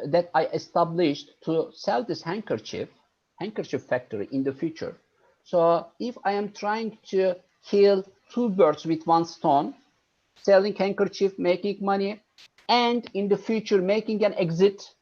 that I established to sell this handkerchief factory in the future. So if I am trying to kill two birds with one stone, selling handkerchief, making money, and in the future making an exit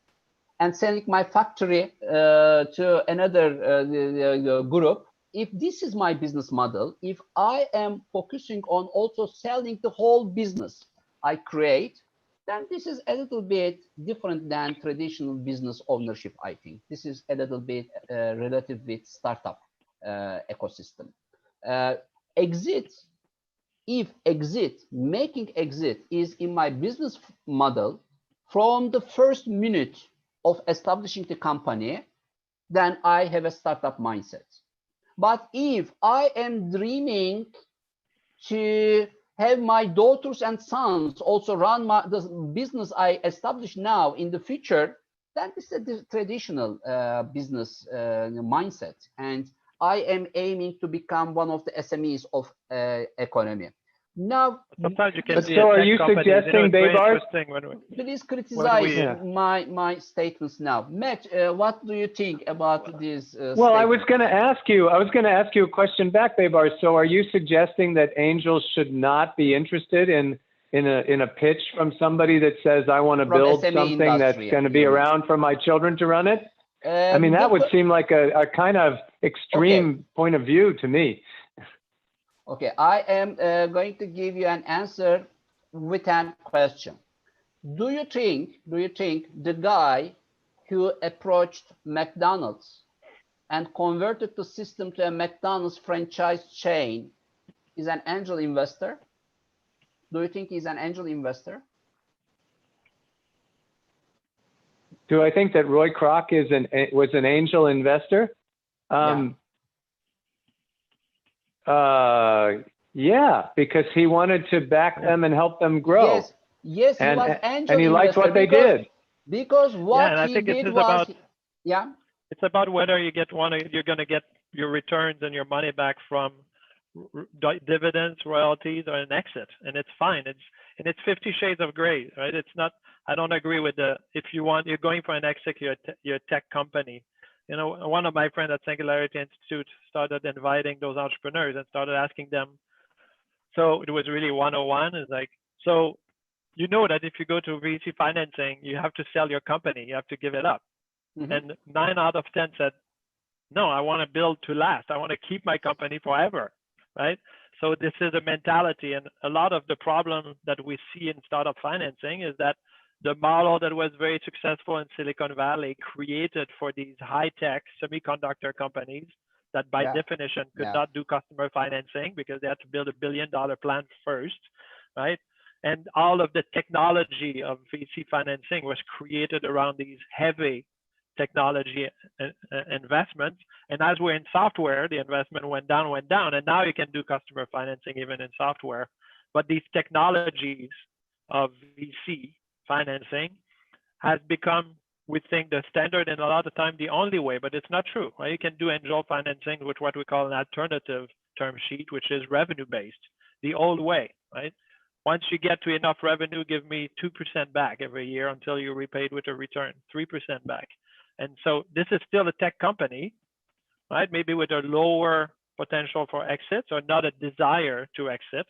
and selling my factory to another group, if this is my business model, if I am focusing on also selling the whole business I create, then this is a little bit different than traditional business ownership, I think. This is a little bit relative with startup ecosystem. Exit, if making exit is in my business model from the first minute of establishing the company, then I have a startup mindset. But if I am dreaming to have my daughters and sons also run the business I established now in the future, then this is the traditional business mindset. And I am aiming to become one of the SMEs of economy. Now, sometimes you can but see so are tech you companies, suggesting, Babar? Please criticize my statements now. Matt, what do you think about this? Well, I was going to ask you a question back, Babar. So are you suggesting that angels should not be interested in a pitch from somebody that says, I want to build SME something industry, that's going to be around for my children to run it? I mean, that would seem like a kind of extreme point of view to me. Okay, I am going to give you an answer with a question. Do you think the guy who approached McDonald's and converted the system to a McDonald's franchise chain is an angel investor? Do you think he's an angel investor? Do I think that Roy Kroc was an angel investor? Yeah, because he wanted to back them and help them grow. Yes, he was angel and he liked what they did. Because what he did was, it's about whether you you're going to get your returns and your money back from dividends, royalties, or an exit, and it's fine. It's 50 shades of gray, right? It's not. I don't agree with if you're going for an exit, you're a tech company. You know, one of my friends at Singularity Institute started inviting those entrepreneurs and started asking them. So it was really 101. It's like, so you know that if you go to VC financing, you have to sell your company, you have to give it up. Mm-hmm. And 9 out of 10 said, no, I want to build to last. I want to keep my company forever, right? So this is a mentality. And a lot of the problem that we see in startup financing is that the model that was very successful in Silicon Valley created for these high-tech semiconductor companies that by definition could not do customer financing because they had to build $1 billion plant first, right? And all of the technology of VC financing was created around these heavy technology investments. And as we're in software, the investment went down, and now you can do customer financing even in software. But these technologies of VC financing has become, we think, the standard and a lot of the time the only way, but it's not true, right? You can do angel financing with what we call an alternative term sheet, which is revenue-based, the old way, right? Once you get to enough revenue, give me 2% back every year until you're repaid with a return, 3% back. And so this is still a tech company, right? Maybe with a lower potential for exits or not a desire to exit.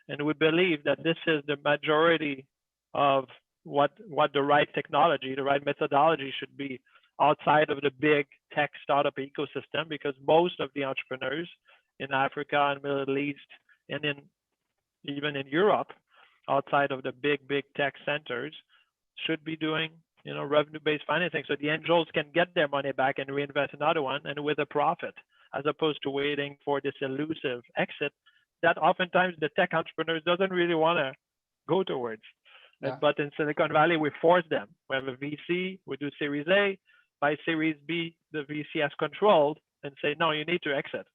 And we believe that this is the majority of what the right technology, the right methodology should be outside of the big tech startup ecosystem, because most of the entrepreneurs in Africa and Middle East and even in Europe, outside of the big tech centers, should be doing revenue-based financing, so the angels can get their money back and reinvest another one and with a profit, as opposed to waiting for this elusive exit that oftentimes the tech entrepreneurs doesn't really want to go towards. But in Silicon Valley, we force them. We have a VC, we do Series A. By Series B, the VC has controlled and say, no, you need to exit.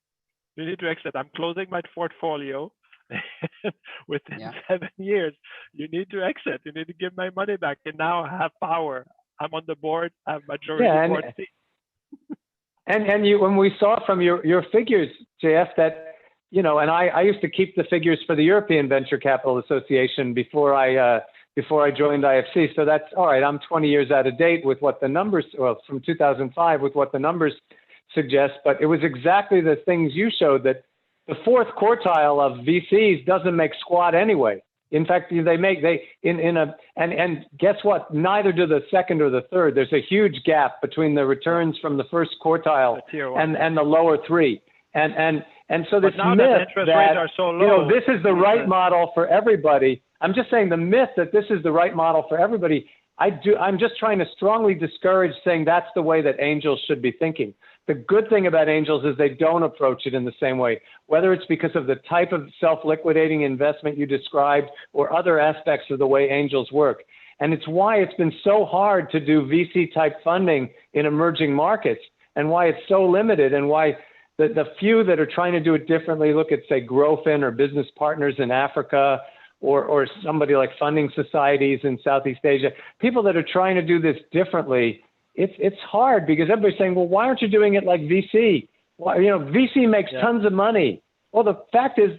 You need to exit. I'm closing my portfolio. Within 7 years, you need to exit. You need to give my money back. And now I have power. I'm on the board. I have majority board seat. And you, when we saw from your figures, JF, that, you know, and I used to keep the figures for the European Venture Capital Association before I joined IFC. So that's all right. I'm 20 years out of date with what the numbers, well, from 2005 with what the numbers suggest. But it was exactly the things you showed, that the fourth quartile of VCs doesn't make squat anyway. In fact, and guess what? Neither do the second or the third. There's a huge gap between the returns from the first quartile and the lower three. And so this myth that are so low, you know, this is the right model for everybody. I'm just saying the myth that this is the right model for everybody. I'm just trying to strongly discourage saying that's the way that angels should be thinking. The good thing about angels is they don't approach it in the same way, whether it's because of the type of self-liquidating investment you described or other aspects of the way angels work. And it's why it's been so hard to do VC-type funding in emerging markets, and why it's so limited, and why the few that are trying to do it differently, look at, say, Growfin or Business Partners in Africa, or somebody like Funding Societies in Southeast Asia, people that are trying to do this differently. It's hard because everybody's saying, well, why aren't you doing it like VC? Why, you know, VC makes tons of money. Well, the fact is,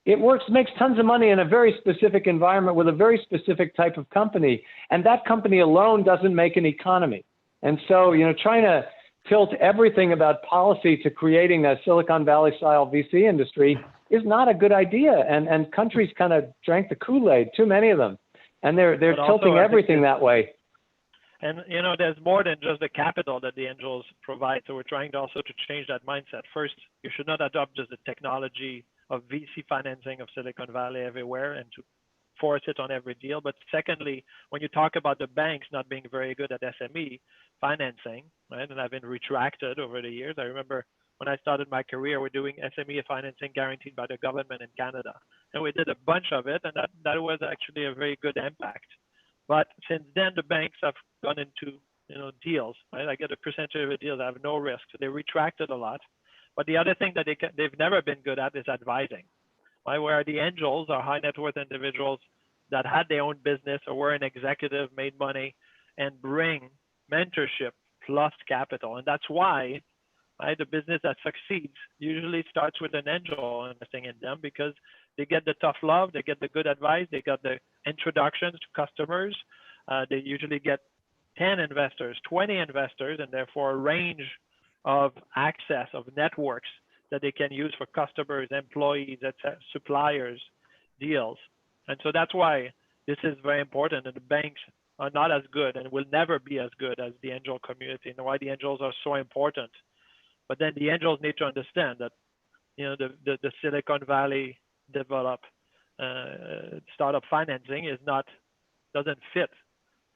it makes tons of money in a very specific environment with a very specific type of company. And that company alone doesn't make an economy. And so, you know, trying to tilt everything about policy to creating a Silicon Valley style VC industry is not a good idea. And countries kind of drank the Kool-Aid, too many of them. And they're tilting everything that way. And, you know, there's more than just the capital that the angels provide. So we're trying to also to change that mindset. First, you should not adopt just the technology of VC financing of Silicon Valley everywhere and to force it on every deal. But secondly, when you talk about the banks not being very good at SME financing, right, and I've been retracted over the years. I remember when I started my career, we're doing SME financing guaranteed by the government in Canada. And we did a bunch of it, and that was actually a very good impact. But since then, the banks have gone into, you know, deals, right? I get a percentage of the deals. I have no risk. So they retracted a lot. But the other thing that they've never been good at is advising, right? Where the angels are high net worth individuals that had their own business or were an executive, made money, and bring mentorship plus capital. And that's why, right, the business that succeeds usually starts with an angel investing in them, because they get the tough love, they get the good advice, they got the introductions to customers. They usually get 10 investors, 20 investors, and therefore a range of access of networks that they can use for customers, employees, etc., suppliers, deals. And so that's why this is very important, and the banks are not as good and will never be as good as the angel community, and why the angels are so important. But then the angels need to understand that, you know, the Silicon Valley develop startup financing doesn't fit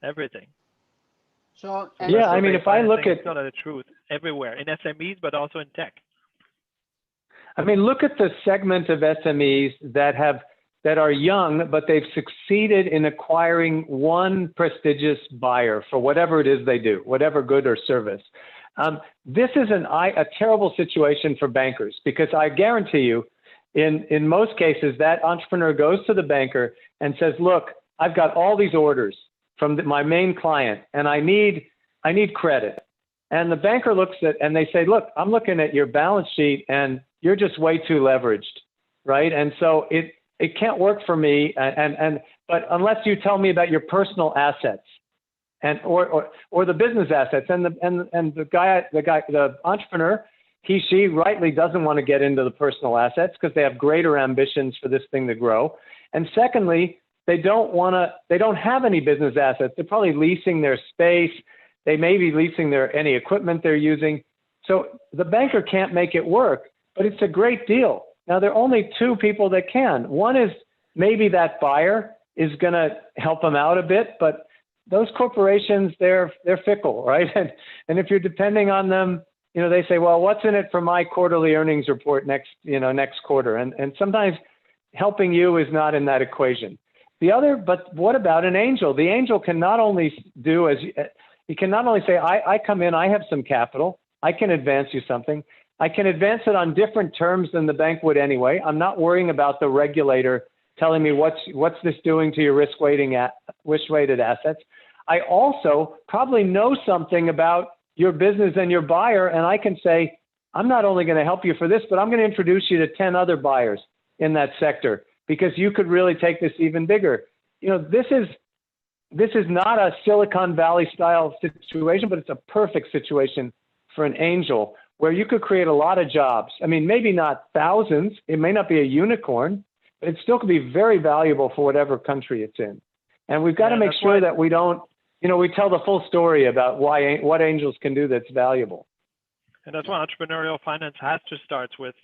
everything. So yeah, I mean, if I look at the truth everywhere in SMEs, but also in tech. I mean, look at the segment of SMEs that are young, but they've succeeded in acquiring one prestigious buyer for whatever it is they do, whatever good or service. This is a terrible situation for bankers, because I guarantee you, in most cases, that entrepreneur goes to the banker and says, look, I've got all these orders from my main client, and I need credit. And the banker looks at, and they say, look, I'm looking at your balance sheet, and you're just way too leveraged, right? And so it can't work for me. But unless you tell me about your personal assets, and or the business assets, and the entrepreneur, she rightly doesn't want to get into the personal assets because they have greater ambitions for this thing to grow. And secondly, they don't have any business assets. They're probably leasing their space. They may be leasing any equipment they're using. So the banker can't make it work, but it's a great deal. Now, there are only two people that can. One is maybe that buyer is going to help them out a bit, but those corporations, they're fickle, right? And if you're depending on them, you know, they say, well, what's in it for my quarterly earnings report next quarter? And sometimes helping you is not in that equation. But what about an angel? The angel can not only say, I come in, I have some capital, I can advance you something, I can advance it on different terms than the bank would anyway. I'm not worrying about the regulator telling me what's this doing to your risk-weighted assets. I also probably know something about your business and your buyer, and I can say, I'm not only going to help you for this, but I'm going to introduce you to 10 other buyers in that sector because you could really take this even bigger. You know, this is not a Silicon Valley style situation, but it's a perfect situation for an angel where you could create a lot of jobs. I mean, maybe not thousands. It may not be a unicorn, but it still could be very valuable for whatever country it's in. And we've got to make sure that we don't, you know, we tell the full story about what angels can do that's valuable. And that's why entrepreneurial finance has to start with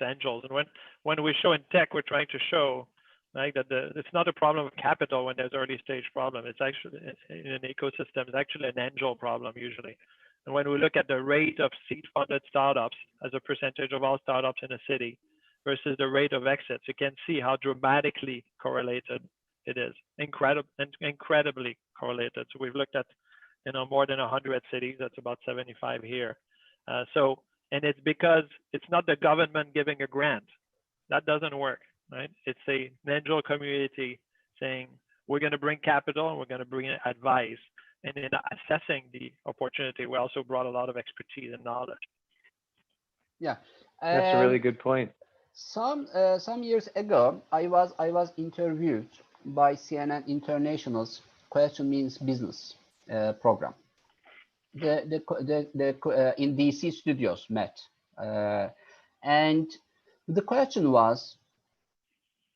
angels. And when we show in tech, we're trying to show like that it's not a problem of capital when there's early stage problem. It's actually in an ecosystem. It's actually an angel problem usually. And when we look at the rate of seed funded startups as a percentage of all startups in a city versus the rate of exits, you can see how dramatically correlated it is. Incredibly correlated. So we've looked at, you know, more than 100 cities. That's about 75 here. And it's because it's not the government giving a grant. That doesn't work, right? It's an angel community saying, we're going to bring capital and we're going to bring advice. And in assessing the opportunity, we also brought a lot of expertise and knowledge. Yeah, that's a really good point. Some years ago, I was interviewed by CNN International's Question Means Business program. In DC studios met, and the question was,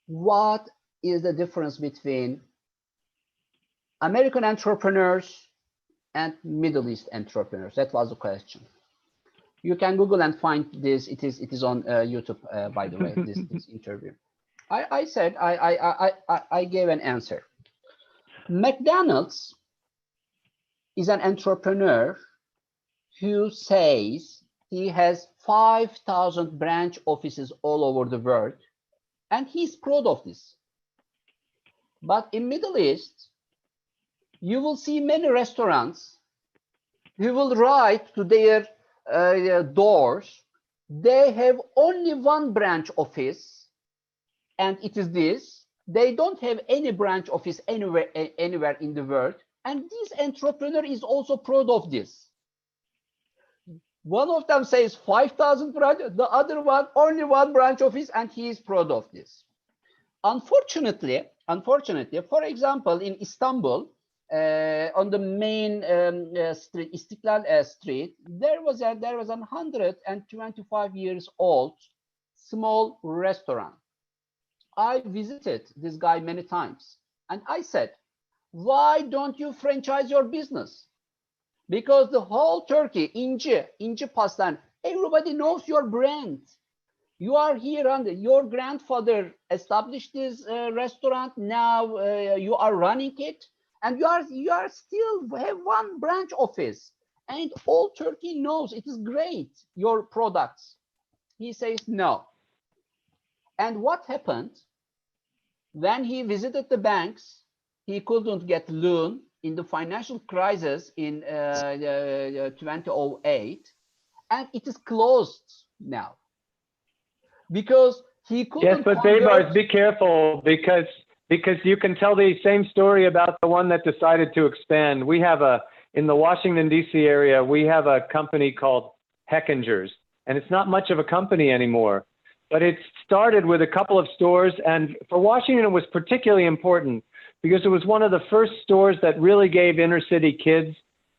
what is the difference between American entrepreneurs and Middle East entrepreneurs? That was the question. You can Google and find this. It is on YouTube, by the way. This interview. I said I gave an answer. McDonald's is an entrepreneur who says he has 5,000 branch offices all over the world, and he's proud of this. But in Middle East, you will see many restaurants who will write to their doors, they have only one branch office, and it is this. They don't have any branch office anywhere in the world. And this entrepreneur is also proud of this. One of them says 5,000 branch, the other one only one branch office, and he is proud of this. Unfortunately, for example, in Istanbul, on the main street, Istiklal Street, there was a 125 years old small restaurant. I visited this guy many times, and I said, why don't you franchise your business? Because the whole Turkey, İnci Pastan, everybody knows your brand. You are here under your grandfather established this restaurant. Now you are running it, and you are still have one branch office, and all Turkey knows it is great, your products. He says no. And what happened? When he visited the banks, he couldn't get loan in the financial crisis in 2008, and it is closed now because he couldn't. Yes, but Baybars, be careful because you can tell the same story about the one that decided to expand. We have in the Washington D.C. area, we have a company called Heckinger's, and it's not much of a company anymore, but it started with a couple of stores, and for Washington, it was particularly important because it was one of the first stores that really gave inner city kids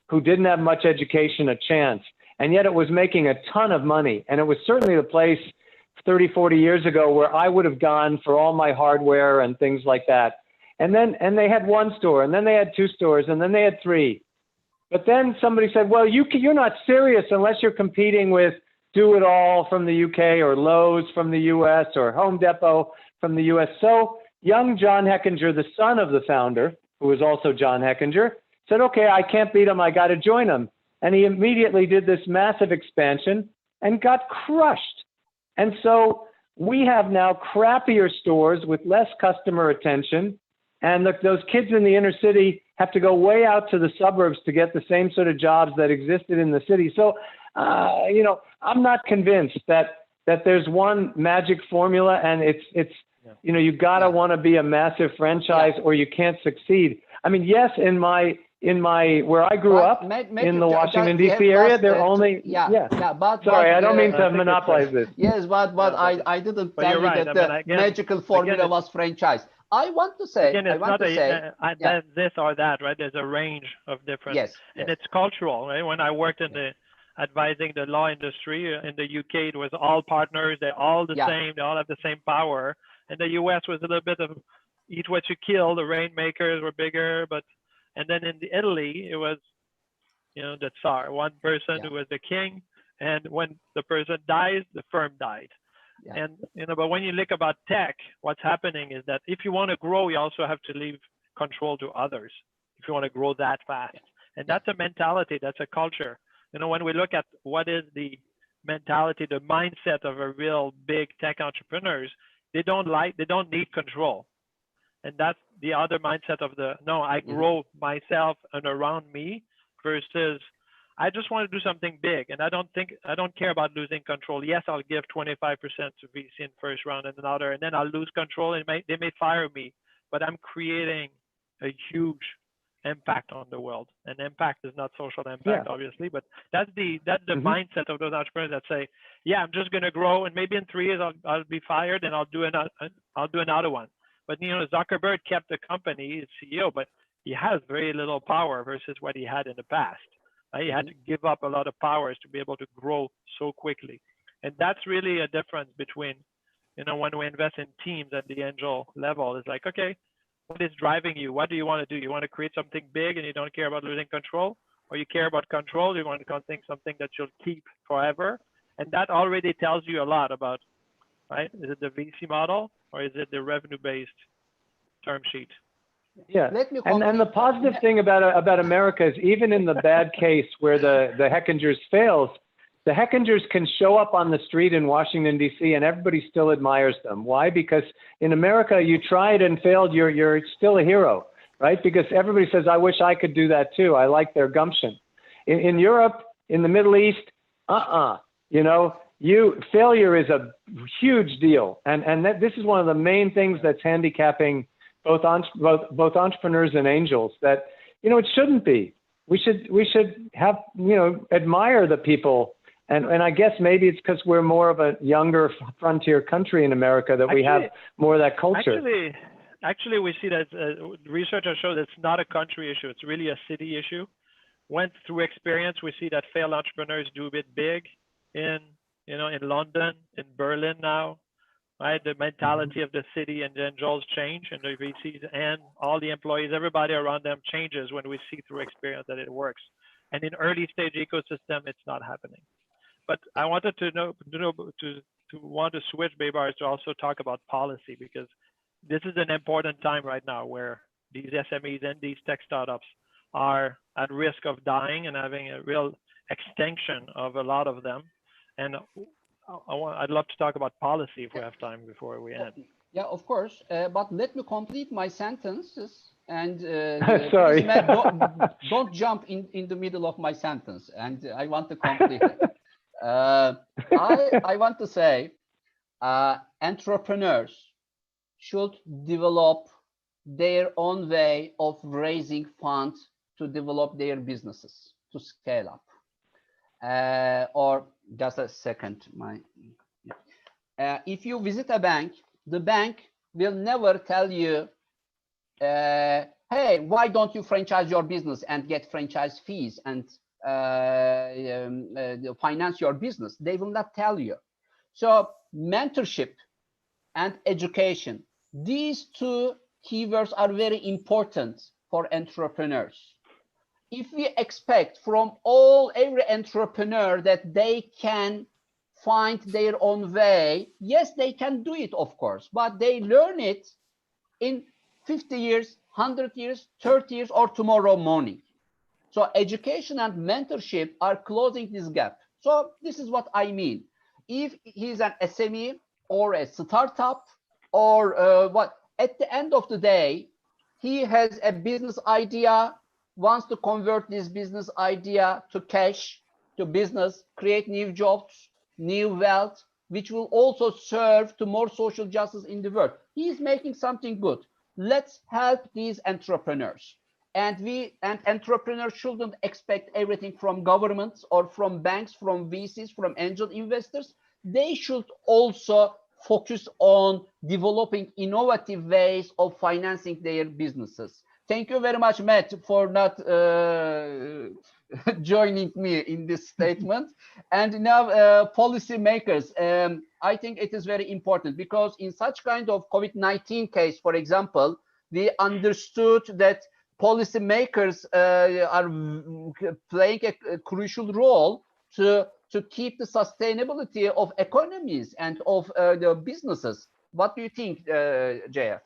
who didn't have much education a chance. And yet it was making a ton of money. And it was certainly the place 30, 40 years ago where I would have gone for all my hardware and things like that. And they had one store, and then they had two stores, and then they had three. But then somebody said, well, you're not serious unless you're competing with Do It All from the UK or Lowe's from the US or Home Depot from the US. So young John Heckinger, the son of the founder, who was also John Heckinger, said, okay, I can't beat him. I got to join him. And he immediately did this massive expansion and got crushed. And so we have now crappier stores with less customer attention. And those kids in the inner city have to go way out to the suburbs to get the same sort of jobs that existed in the city. So I'm not convinced that there's one magic formula, and it's you gotta want to be a massive franchise or you can't succeed. I mean, yes, in my where I grew up in the Washington D.C. area, they're only but sorry, I don't mean to monopolize this. Yes, but I didn't tell you right. that the magical formula was franchise. I want to say, again, it's not this or that, right? There's a range of different, and it's cultural, right? When I worked in the advising the law industry in the UK, it was all partners. They're all the same. They all have the same power. And the US was a little bit of eat what you kill. The rainmakers were bigger, and then in Italy, it was, the Tsar, one person who was the king. And when the person dies, the firm died. And, but when you look about tech, what's happening is that if you want to grow, you also have to leave control to others if you want to grow that fast. And that's a mentality, that's a culture. When we look at what is the mentality, the mindset of a real big tech entrepreneurs, they don't need control. And that's the other mindset of I grow myself and around me versus I just want to do something big. And I don't care about losing control. Yes, I'll give 25% to VC in first round and another, and then I'll lose control and they may fire me, but I'm creating a huge impact on the world. And impact is not social impact, obviously, but that's the mindset of those entrepreneurs that say, I'm just going to grow, and maybe in 3 years I'll be fired and I'll do another one. But Zuckerberg kept the company, his CEO, but he has very little power versus what he had in the past. He had to give up a lot of powers to be able to grow so quickly. And that's really a difference between, when we invest in teams at the angel level, it's like, okay, what is driving you? What do you want to do? You want to create something big and you don't care about losing control? Or you care about control, you want to think something that you'll keep forever? And that already tells you a lot about, right? Is it the VC model or is it the revenue-based term sheet? Yeah, and the positive thing about America is even in the bad case where the Heckingers fails, the Heckingers can show up on the street in Washington, D.C. and everybody still admires them. Why? Because in America, you tried and failed, you're still a hero, right? Because everybody says, I wish I could do that too. I like their gumption. In Europe, in the Middle East, failure is a huge deal. And this is one of the main things that's handicapping both entrepreneurs and angels, that, it shouldn't be. We should have, admire the people. And I guess maybe it's because we're more of a younger frontier country in America that we have more of that culture. Actually, we see that research has shown it's not a country issue. It's really a city issue. Went through experience, we see that failed entrepreneurs do a bit big in London, in Berlin now. Right, the mentality of the city and the angels change, and the VCs and all the employees, everybody around them changes when we see through experience that it works. And in early stage ecosystem, it's not happening. But I wanted to want to switch, Baybars, to also talk about policy, because this is an important time right now where these SMEs and these tech startups are at risk of dying and having a real extinction of a lot of them. And I'd love to talk about policy if we have time before we end. Yeah, of course. But let me complete my sentences. And sorry, don't jump in the middle of my sentence. And I want to complete it. I want to say entrepreneurs should develop their own way of raising funds to develop their businesses, to scale up. Or just a second, if you visit a bank, the bank will never tell you, hey, why don't you franchise your business and get franchise fees and finance your business? They will not tell you. So mentorship and education, these two keywords are very important for entrepreneurs. If we expect from every entrepreneur that they can find their own way, yes, they can do it, of course, but they learn it in 50 years, 100 years, 30 years, or tomorrow morning. So education and mentorship are closing this gap. So this is what I mean. If he's an SME or a startup or at the end of the day, he has a business idea, wants to convert this business idea to cash, to business, create new jobs, new wealth, which will also serve to more social justice in the world. He is making something good. Let's help these entrepreneurs. And entrepreneurs shouldn't expect everything from governments or from banks, from VCs, from angel investors. They should also focus on developing innovative ways of financing their businesses. Thank you very much, Matt, for not joining me in this statement. And now, policymakers, I think it is very important because in such kind of COVID-19 case, for example, we understood that policymakers are playing a crucial role to keep the sustainability of economies and of the businesses. What do you think, JF?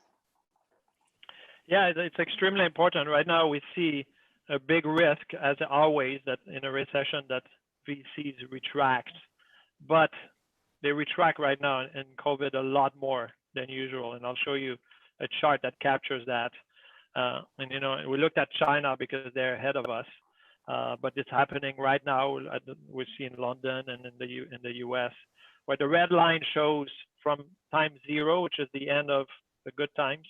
Yeah, it's extremely important. Right now, we see a big risk, as always, that in a recession that VCs retract, but they retract right now in COVID a lot more than usual. And I'll show you a chart that captures that. And you know, we looked at China because they're ahead of us, but it's happening right now. We see in London and in the US, where the red line shows from time zero, which is the end of the good times.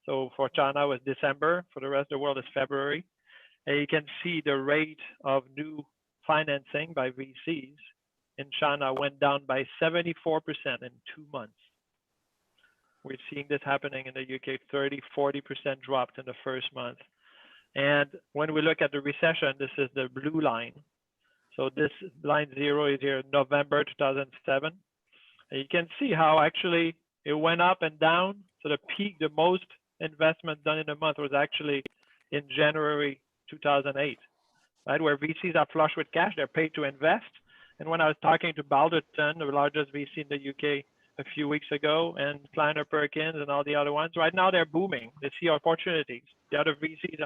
So for China was December, for the rest of the world is February. And you can see the rate of new financing by VCs in China went down by 74% in 2 months. We're seeing this happening in the UK, 30–40% dropped in the first month. And when we look at the recession, this is the blue line. So this line 0 is here, November 2007. And you can see how actually it went up and down. So the peak, the most investment done in a month was actually in January 2008, right? Where VCs are flush with cash, they're paid to invest. And when I was talking to Balderton, the largest VC in the UK a few weeks ago, and Kleiner Perkins and all the other ones, right now they're booming. They see opportunities. The other VCs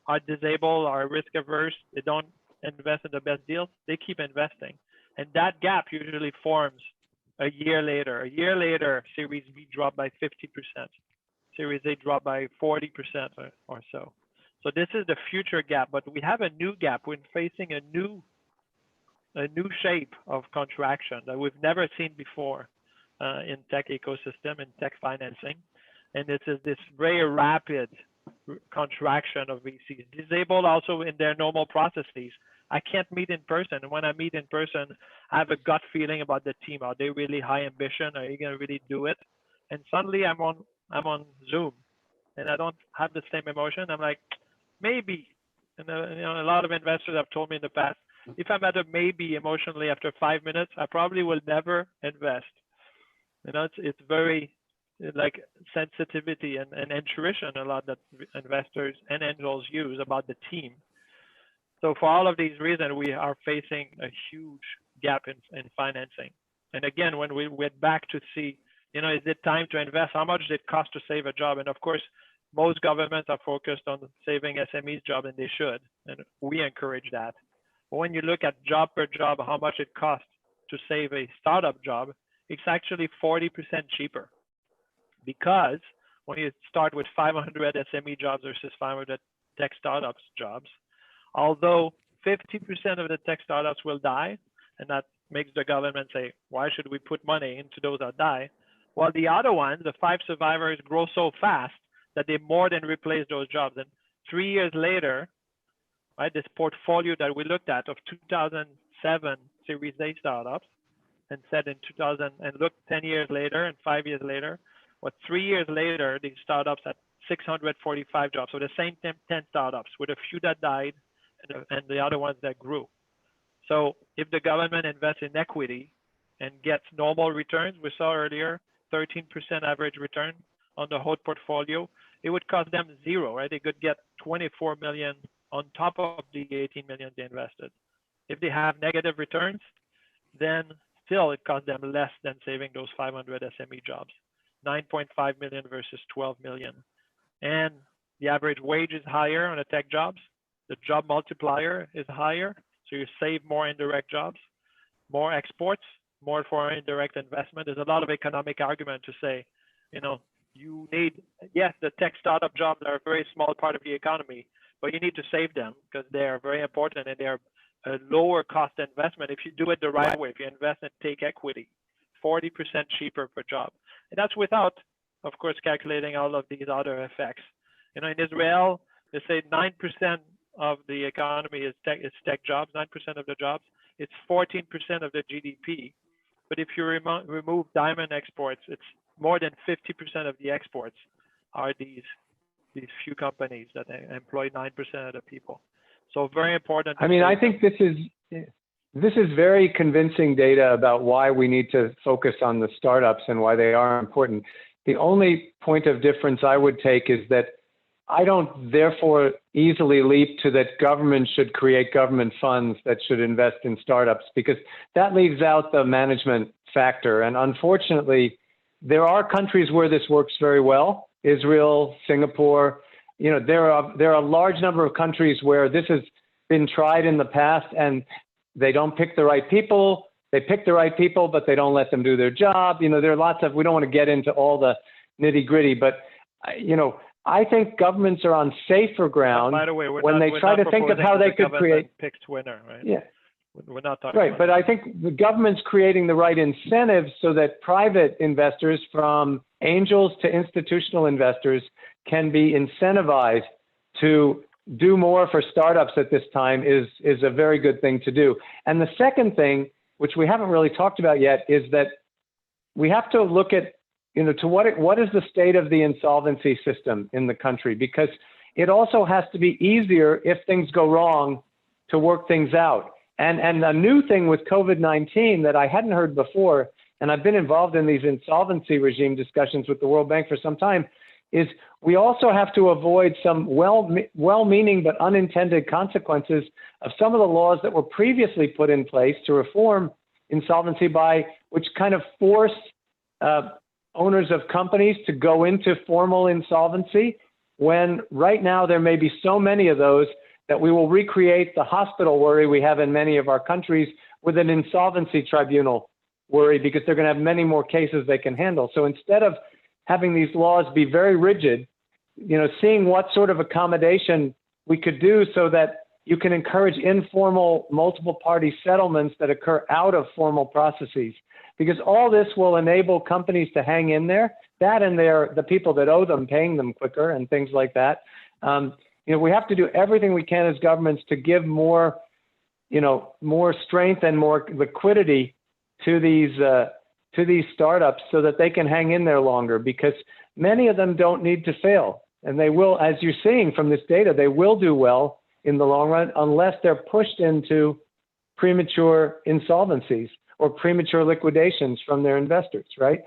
are disabled, are risk averse. They don't invest in the best deals. They keep investing. And that gap usually forms a year later. A year later, Series B dropped by 50%. Series A dropped by 40% or so. So this is the future gap, but we have a new gap. We're facing a new shape of contraction that we've never seen before in tech ecosystem and tech financing. And this is this very rapid contraction of VCs, disabled also in their normal processes. I can't meet in person. And when I meet in person, I have a gut feeling about the team. Are they really high ambition? Are you going to really do it? And suddenly I'm on Zoom and I don't have the same emotion. I'm like, maybe. And you know, a lot of investors have told me in the past, if I'm at a maybe emotionally after 5 minutes, I probably will never invest. You know, it's very like sensitivity and intuition a lot that investors and angels use about the team. So for all of these reasons, we are facing a huge gap in financing. And again, when we went back to see, you know, is it time to invest? How much does it cost to save a job? And of course, most governments are focused on saving SMEs job, and they should, and we encourage that. But when you look at job per job, how much it costs to save a startup job, it's actually 40% cheaper. Because when you start with 500 SME jobs versus 500 tech startups jobs, although 50% of the tech startups will die, and that makes the government say, why should we put money into those that die? While the other ones, the 5 survivors, grow so fast that they more than replace those jobs. And 3 years later, right, this portfolio that we looked at of 2007 Series A startups, and said in 2000, and looked 10 years later and 5 years later, 3 years later, these startups had 645 jobs. So the same 10 startups with a few that died and the other ones that grew. So if the government invests in equity and gets normal returns, we saw earlier, 13% average return on the whole portfolio, it would cost them 0, right? They could get 24 million on top of the 18 million they invested. If they have negative returns, then still it costs them less than saving those 500 SME jobs, 9.5 million versus 12 million. And the average wage is higher on the tech jobs. The job multiplier is higher. So you save more indirect jobs, more exports, more foreign indirect investment. There's a lot of economic argument to say, you know, you need, yes, the tech startup jobs are a very small part of the economy, but you need to save them because they are very important and they're a lower cost investment if you do it the right way. If you invest and take equity, 40% cheaper per job. And that's without, of course, calculating all of these other effects. You know, in Israel, they say 9% of the economy is tech jobs, 9% of the jobs. It's 14% of the GDP. But if you remove diamond exports, it's more than 50% of the exports are these few companies that employ 9% of the people. So very important. I mean, I think this is very convincing data about why we need to focus on the startups and why they are important. The only point of difference I would take is that I don't therefore easily leap to that government should create government funds that should invest in startups, because that leaves out the management factor. And unfortunately, there are countries where this works very well. Israel, Singapore, you know, there are a large number of countries where this has been tried in the past and they don't pick the right people. They pick the right people, but they don't let them do their job. You know, there are lots of, we don't want to get into all the nitty gritty, but, you know, I think governments are on safer ground by the way, when they try to think of how they could create. Picks winner, right? Yeah. We're not talking right, about but I think the government's creating the right incentives so that private investors, from angels to institutional investors, can be incentivized to do more for startups at this time is a very good thing to do. And the second thing, which we haven't really talked about yet, is that we have to look at, you know, to what is the state of the insolvency system in the country, because it also has to be easier if things go wrong to work things out. And a new thing with COVID-19 that I hadn't heard before, and I've been involved in these insolvency regime discussions with the World Bank for some time, is we also have to avoid some well-meaning but unintended consequences of some of the laws that were previously put in place to reform insolvency, which kind of force owners of companies to go into formal insolvency, when right now there may be so many of those that we will recreate the hospital worry we have in many of our countries with an insolvency tribunal worry, because they're going to have many more cases they can handle. So instead of having these laws be very rigid, you know, seeing what sort of accommodation we could do so that you can encourage informal multiple party settlements that occur out of formal processes, because all this will enable companies to hang in there, that and the people that owe them, paying them quicker and things like that. You know, we have to do everything we can as governments to give more, you know, more strength and more liquidity to these startups so that they can hang in there longer, because many of them don't need to fail. And they will, as you're seeing from this data, they will do well in the long run unless they're pushed into premature insolvencies or premature liquidations from their investors, right?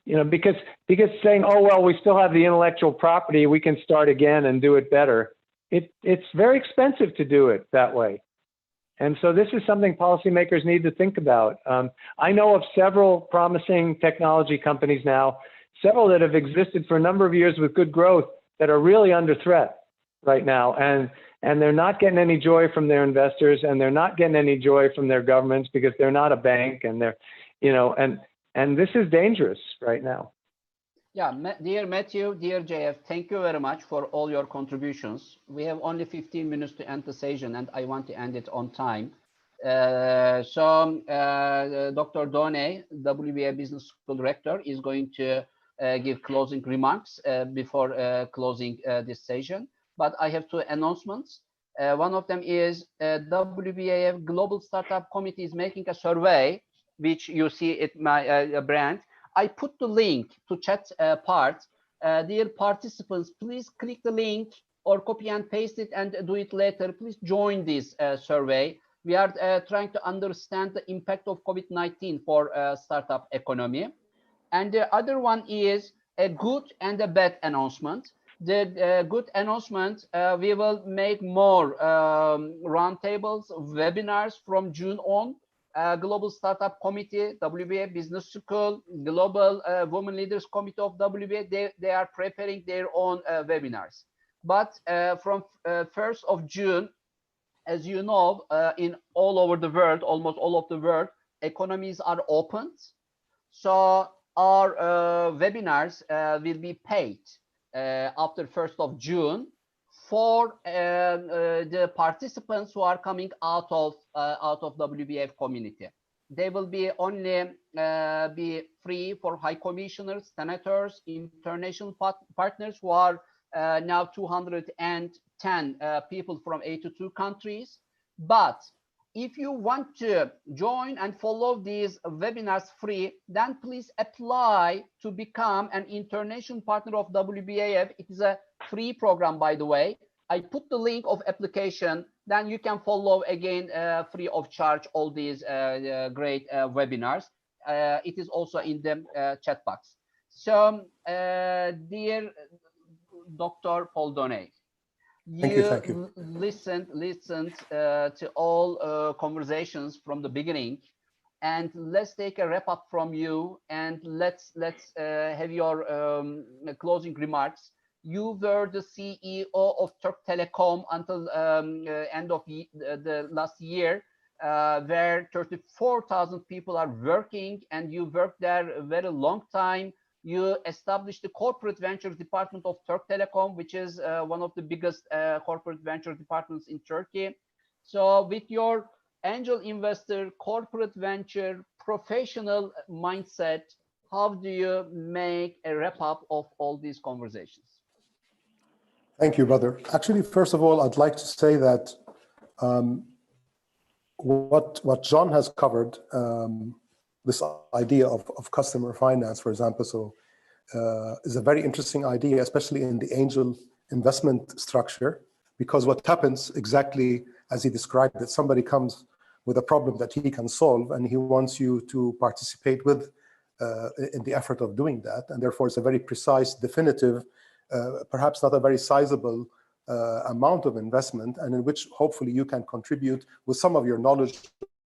You know, because saying, oh, well, we still have the intellectual property, we can start again and do it better. It's very expensive to do it that way. And so this is something policymakers need to think about. I know of several promising technology companies now, several that have existed for a number of years with good growth, that are really under threat right now. And they're not getting any joy from their investors, and they're not getting any joy from their governments, because they're not a bank, and they're, you know, and this is dangerous right now. Yeah, dear Matthew, dear JF, thank you very much for all your contributions. We have only 15 minutes to end the session, and I want to end it on time. Dr. Done, WBA Business School Director, is going to give closing remarks before closing this session. But I have two announcements. One of them is WBAF Global Startup Committee is making a survey, which you see at my brand. I put the link to chat part. Dear participants, please click the link or copy and paste it and do it later. Please join this survey. We are trying to understand the impact of COVID-19 for startup economy. And the other one is a good and a bad announcement. The good announcement, we will make more roundtables, webinars from June on. Global Startup Committee, WBA Business School, Global Women Leaders Committee of WBA, they are preparing their own webinars. But from 1st of June, as you know, in all over the world, almost all of the world, economies are opened. So our webinars will be paid after 1st of June for the participants who are coming out of WBAF community. They will be only be free for high commissioners, senators, international partners who are now 210 people from 82 countries. But if you want to join and follow these webinars free, then please apply to become an international partner of WBAF. It is a free program, by the way. I put the link of application, then you can follow again free of charge all these great webinars. It is also in the chat box. So, dear Dr. Paul Donay, Thank you. listened to all conversations from the beginning, and let's take a wrap up from you, and let's have your closing remarks. You were the CEO of Turk Telecom until end of the last year, where 34,000 people are working, and you worked there a very long time. You established the corporate venture department of Turk Telecom, which is one of the biggest corporate venture departments in Turkey. So with your angel investor, corporate venture, professional mindset, how do you make a wrap up of all these conversations? Thank you, brother. Actually, first of all, I'd like to say that what John has covered, this idea of customer finance, for example, is a very interesting idea, especially in the angel investment structure, because what happens exactly as he described it, somebody comes with a problem that he can solve, and he wants you to participate with in the effort of doing that, and therefore it's a very precise, definitive, perhaps not a very sizable amount of investment, and in which hopefully you can contribute with some of your knowledge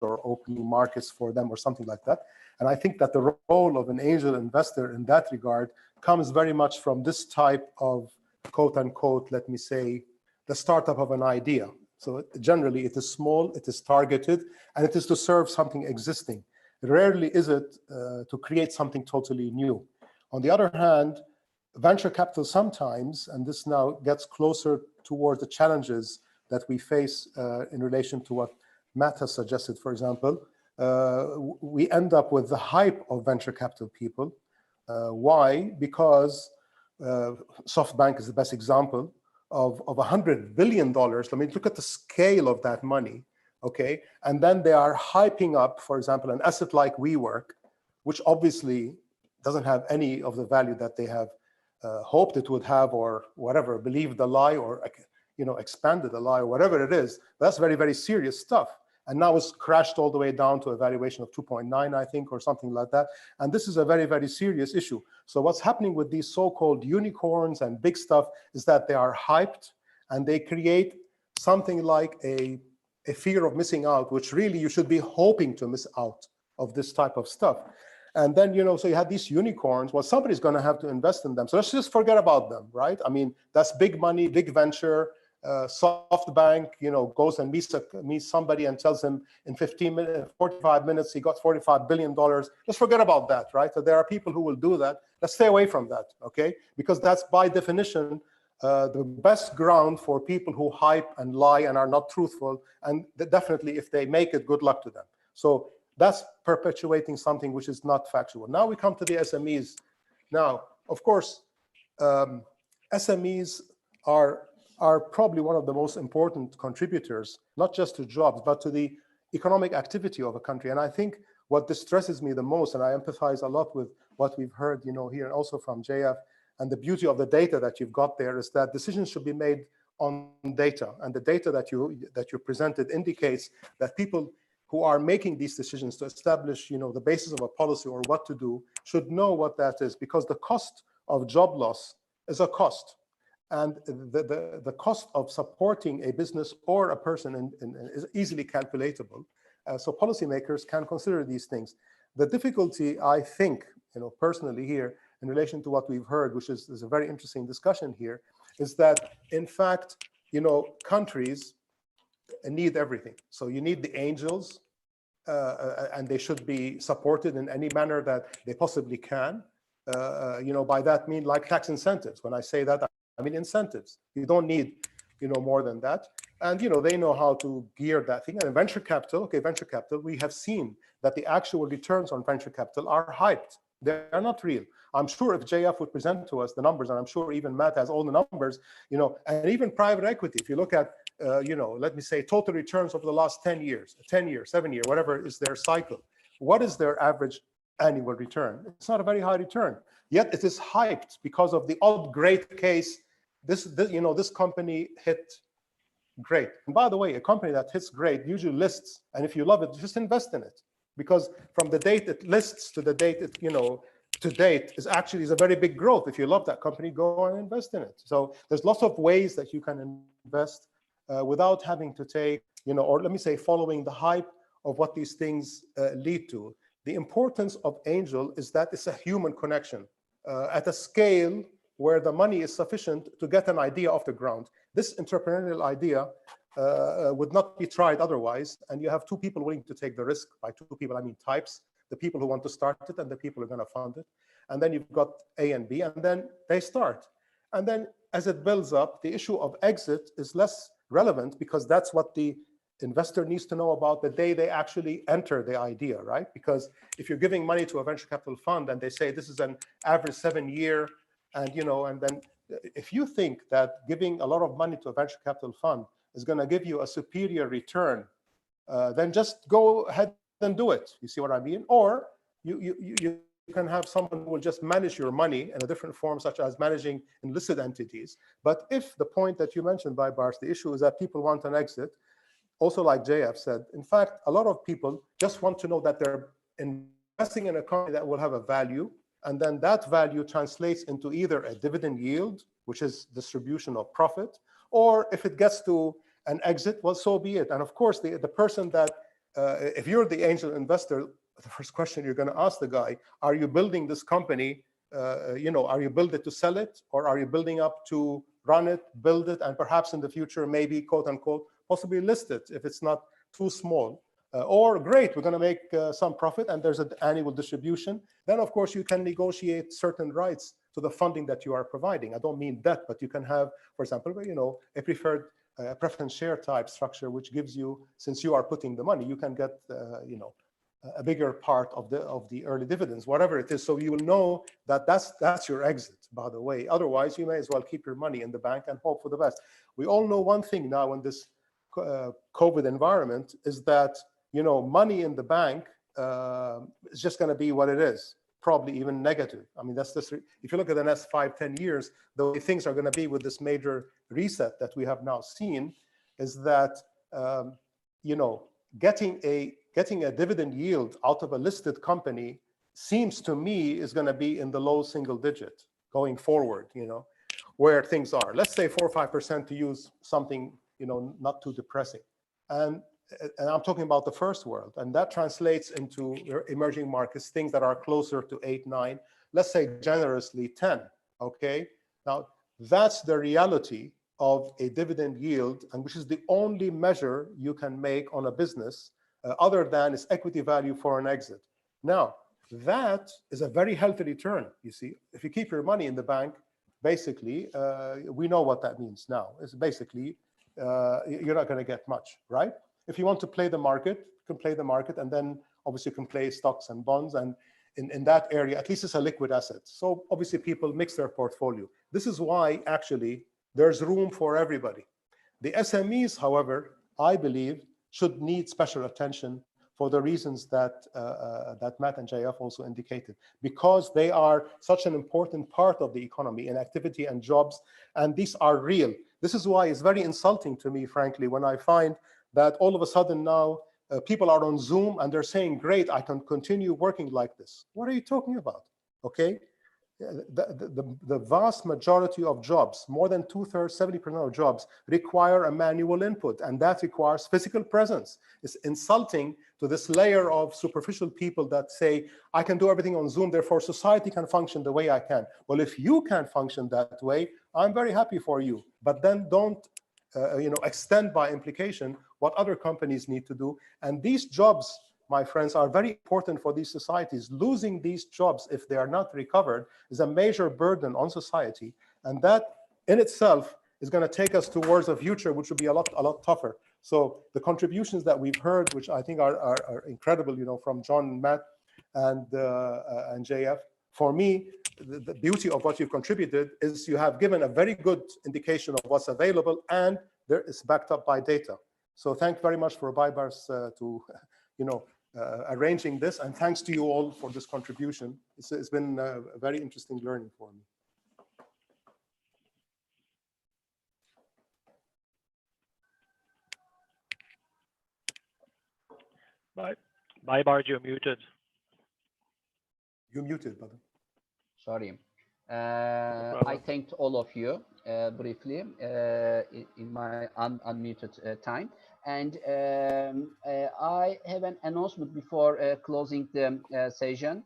or open new markets for them or something like that. And I think that the role of an angel investor in that regard comes very much from this type of quote unquote, let me say, the startup of an idea. So generally it is small, it is targeted, and it is to serve something existing. Rarely is it to create something totally new. On the other hand, venture capital sometimes, and this now gets closer towards the challenges that we face in relation to what Matt has suggested, for example, we end up with the hype of venture capital people. Why? Because SoftBank is the best example of $100 billion. I mean, look at the scale of that money, okay? And then they are hyping up, for example, an asset like WeWork, which obviously doesn't have any of the value that they have hoped it would have, or whatever, believed a lie, or expanded a lie, or whatever it is. That's very, very serious stuff. And now it's crashed all the way down to a valuation of 2.9, I think, or something like that. And this is a very, very serious issue. So what's happening with these so-called unicorns and big stuff is that they are hyped, and they create something like a fear of missing out, which really you should be hoping to miss out of this type of stuff. And then, so you have these unicorns. Well, somebody's going to have to invest in them. So let's just forget about them, right? I mean, that's big money, big venture. SoftBank, goes and meets somebody and tells him in 45 minutes, he got $45 billion. Let's forget about that, right? So there are people who will do that. Let's stay away from that, okay? Because that's by definition the best ground for people who hype and lie and are not truthful. And definitely, if they make it, good luck to them. So that's perpetuating something which is not factual. Now we come to the SMEs. Now, of course, SMEs are probably one of the most important contributors, not just to jobs, but to the economic activity of a country. And I think what distresses me the most, and I empathize a lot with what we've heard, here, and also from JF, and the beauty of the data that you've got there, is that decisions should be made on data. And the data that you presented indicates that people who are making these decisions to establish, the basis of a policy or what to do, should know what that is, because the cost of job loss is a cost. And the cost of supporting a business or a person is easily calculatable. So policymakers can consider these things. The difficulty, I think, personally here, in relation to what we've heard, which is a very interesting discussion here, is that, in fact, countries need everything. So you need the angels, and they should be supported in any manner that they possibly can. By that mean like tax incentives. When I say that, I mean incentives. You don't need more than that. And, they know how to gear that thing. And venture capital, venture capital, we have seen that the actual returns on venture capital are hyped. They're not real. I'm sure if JF would present to us the numbers, and I'm sure even Matt has all the numbers, and even private equity, if you look at, let me say total returns over the last 10 years, 7 year, whatever is their cycle, what is their average annual return? It's not a very high return, yet it is hyped because of the odd great case. This company hit great. And by the way, a company that hits great usually lists, and if you love it, just invest in it, because from the date it lists to the date it, to date is a very big growth. If you love that company, go and invest in it. So there's lots of ways that you can invest without having to take, or let me say, following the hype of what these things lead to. The importance of angel is that it's a human connection at a scale where the money is sufficient to get an idea off the ground. This entrepreneurial idea would not be tried otherwise, and you have two people willing to take the risk. By two people, I mean types, the people who want to start it and the people who are going to fund it. And then you've got A and B, and then they start. And then as it builds up, the issue of exit is less relevant, because that's what the investor needs to know about the day they actually enter the idea, right? Because if you're giving money to a venture capital fund and they say this is an average 7 year, and and then if you think that giving a lot of money to a venture capital fund is going to give you a superior return, then just go ahead and do it. You see what I mean? Or you can have someone who will just manage your money in a different form, such as managing illicit entities. But if the point that you mentioned, by Bars, the issue is that people want an exit, also like JF said, in fact, a lot of people just want to know that they're investing in a company that will have a value, and then that value translates into either a dividend yield, which is distribution of profit, or if it gets to an exit, well, so be it. And of course, the person that, if you're the angel investor, the first question you're going to ask the guy, are you building this company, are you building it to sell it, or are you building up to run it, build it, and perhaps in the future, maybe, quote unquote, possibly list it if it's not too small. Or great, we're going to make some profit and there's an annual distribution. Then, of course, you can negotiate certain rights to the funding that you are providing. I don't mean debt, but you can have, for example, a preferred preference share type structure, which gives you, since you are putting the money, you can get, a bigger part of the early dividends, whatever it is. So you will know that that's your exit, by the way. Otherwise, you may as well keep your money in the bank and hope for the best. We all know one thing now in this COVID environment is that, money in the bank is just going to be what it is, probably even negative. I mean, that's just, if you look at the next 5-10 years, the way things are going to be with this major reset that we have now seen is that, getting a dividend yield out of a listed company seems to me is going to be in the low single digit going forward, where things are. Let's say 4 or 5% to use something, not too depressing. And I'm talking about the first world, and that translates into emerging markets, things that are closer to 8, 9, let's say generously 10, okay? Now, that's the reality of a dividend yield, and which is the only measure you can make on a business other than its equity value for an exit. Now, that is a very healthy return, you see. If you keep your money in the bank, basically, we know what that means now. It's basically, you're not going to get much, right? If you want to play the market, you can play the market, and then obviously you can play stocks and bonds, and in that area, at least it's a liquid asset. So obviously people mix their portfolio. This is why actually there's room for everybody. The SMEs, however, I believe, should need special attention for the reasons that that Matt and JF also indicated, because they are such an important part of the economy and activity and jobs, and these are real. This is why it's very insulting to me, frankly, when I find that all of a sudden now people are on Zoom and they're saying, great, I can continue working like this. What are you talking about? Okay. The vast majority of jobs, more than 2/3, 70% of jobs, require a manual input, and that requires physical presence. It's insulting to this layer of superficial people that say, I can do everything on Zoom, therefore society can function the way I can. Well, if you can function that way, I'm very happy for you. But then don't extend by implication what other companies need to do. And these jobs, my friends, are very important for these societies. Losing these jobs, if they are not recovered, is a major burden on society. And that in itself is going to take us towards a future which will be a lot tougher. So the contributions that we've heard, which I think are incredible, from John and Matt and JF, for me, the beauty of what you've contributed is you have given a very good indication of what's available, and there is backed up by data. So thank you very much for Bybars to arranging this, and thanks to you all for this contribution. It's been a very interesting learning for me. Bye, Bart, you're muted. You're muted, brother. Sorry. I thanked all of you briefly in my unmuted time. And I have an announcement before closing the session.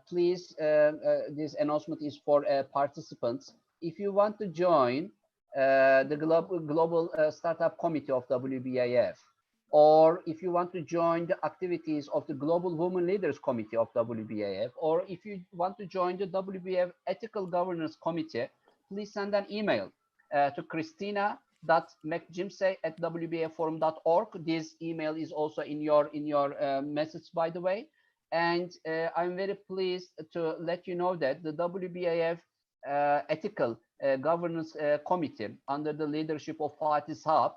Please, this announcement is for participants. If you want to join the Global Startup Committee of WBAF, or if you want to join the activities of the Global Women Leaders Committee of WBAF, or if you want to join the WBAF Ethical Governance Committee, please send an email to christina.mcjimsey@wbafforum.org. This email is also in your message, by the way. And I'm very pleased to let you know that the WBAF Ethical Governance Committee, under the leadership of Fatih Saab,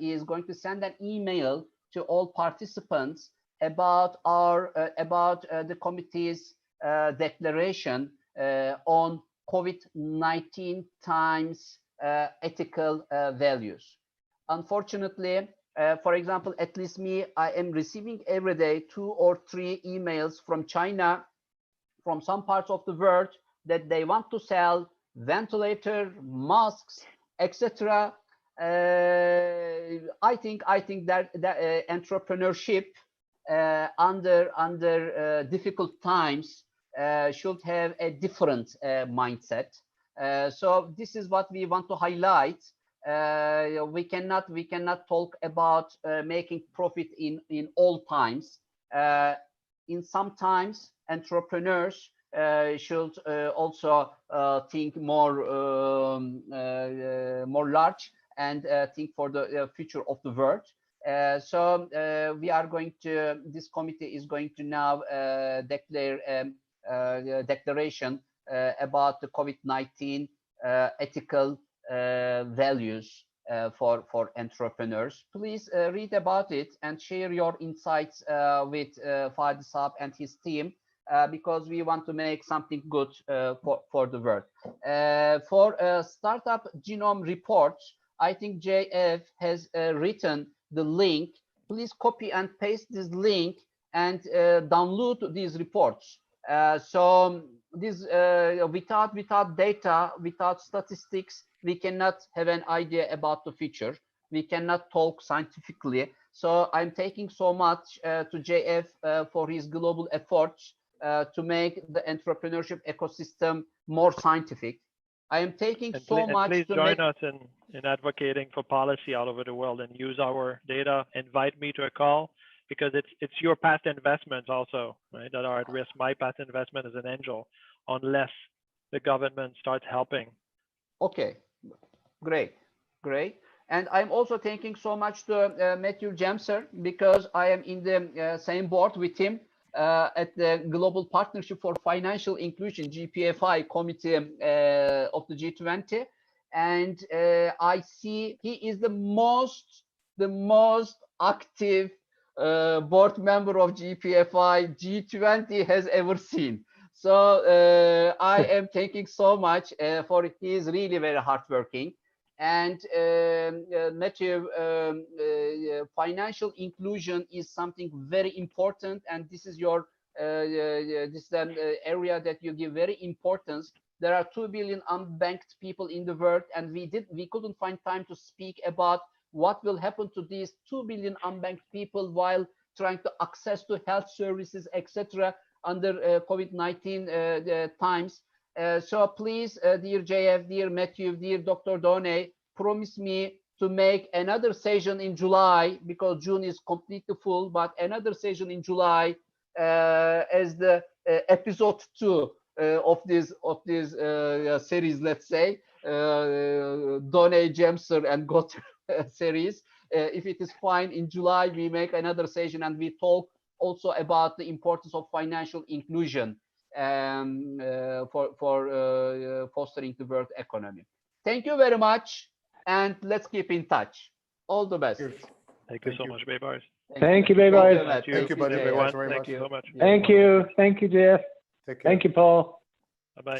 is going to send an email to all participants about the committee's declaration on COVID-19 times ethical values. Unfortunately, for example, at least me, I am receiving every day 2 or 3 emails from China, from some parts of the world, that they want to sell ventilator, masks, etc. I think that entrepreneurship under difficult times should have a different mindset. So this is what we want to highlight. We cannot talk about making profit in all times. In some times, entrepreneurs should also think more large and think for the future of the world. So we are going to, this committee is going to now declare a declaration about the COVID-19 ethical values for entrepreneurs. Please read about it and share your insights with Fatih Saab and his team, because we want to make something good for the world. For startup genome reports, I think JF has written the link. Please copy and paste this link and download these reports. So this without data, without statistics, we cannot have an idea about the future. We cannot talk scientifically. So I'm taking so much to JF for his global efforts to make the entrepreneurship ecosystem more scientific. I am taking so much. Please join us in advocating for policy all over the world, and use our data. Invite me to a call, because it's your past investments also, right, that are at risk. My past investment as an angel, unless the government starts helping. Okay, great. And I'm also thanking so much to Matthew Jamser, because I am in the same board with him at the Global Partnership for Financial Inclusion, GPFI committee of the G20. And I see he is the most active board member of GPFI G20 has ever seen. So I am thanking so much for he is really very hardworking. And Matthew, financial inclusion is something very important, and this is your this is an area that you give very importance. There are 2 billion unbanked people in the world, and we couldn't find time to speak about what will happen to these 2 billion unbanked people while trying to access to health services, etc. under COVID-19 times. So please, dear JF, dear Matthew, dear Dr. Done, promise me to make another session in July, because June is completely full, but another session in July as the episode 2 of this series, let's say. Donay Jamser and Got series. If it is fine, in July we make another session and we talk also about the importance of financial inclusion for fostering the world economy. Thank you very much, and let's keep in touch. All the best. Thank you so much, Baybars. Thank you, Baybars. Thank you, buddy. Everyone. Thanks very Thank much. you so much. Thank you. Thank you, Jeff. Take care. Thank you, Paul. Bye-bye.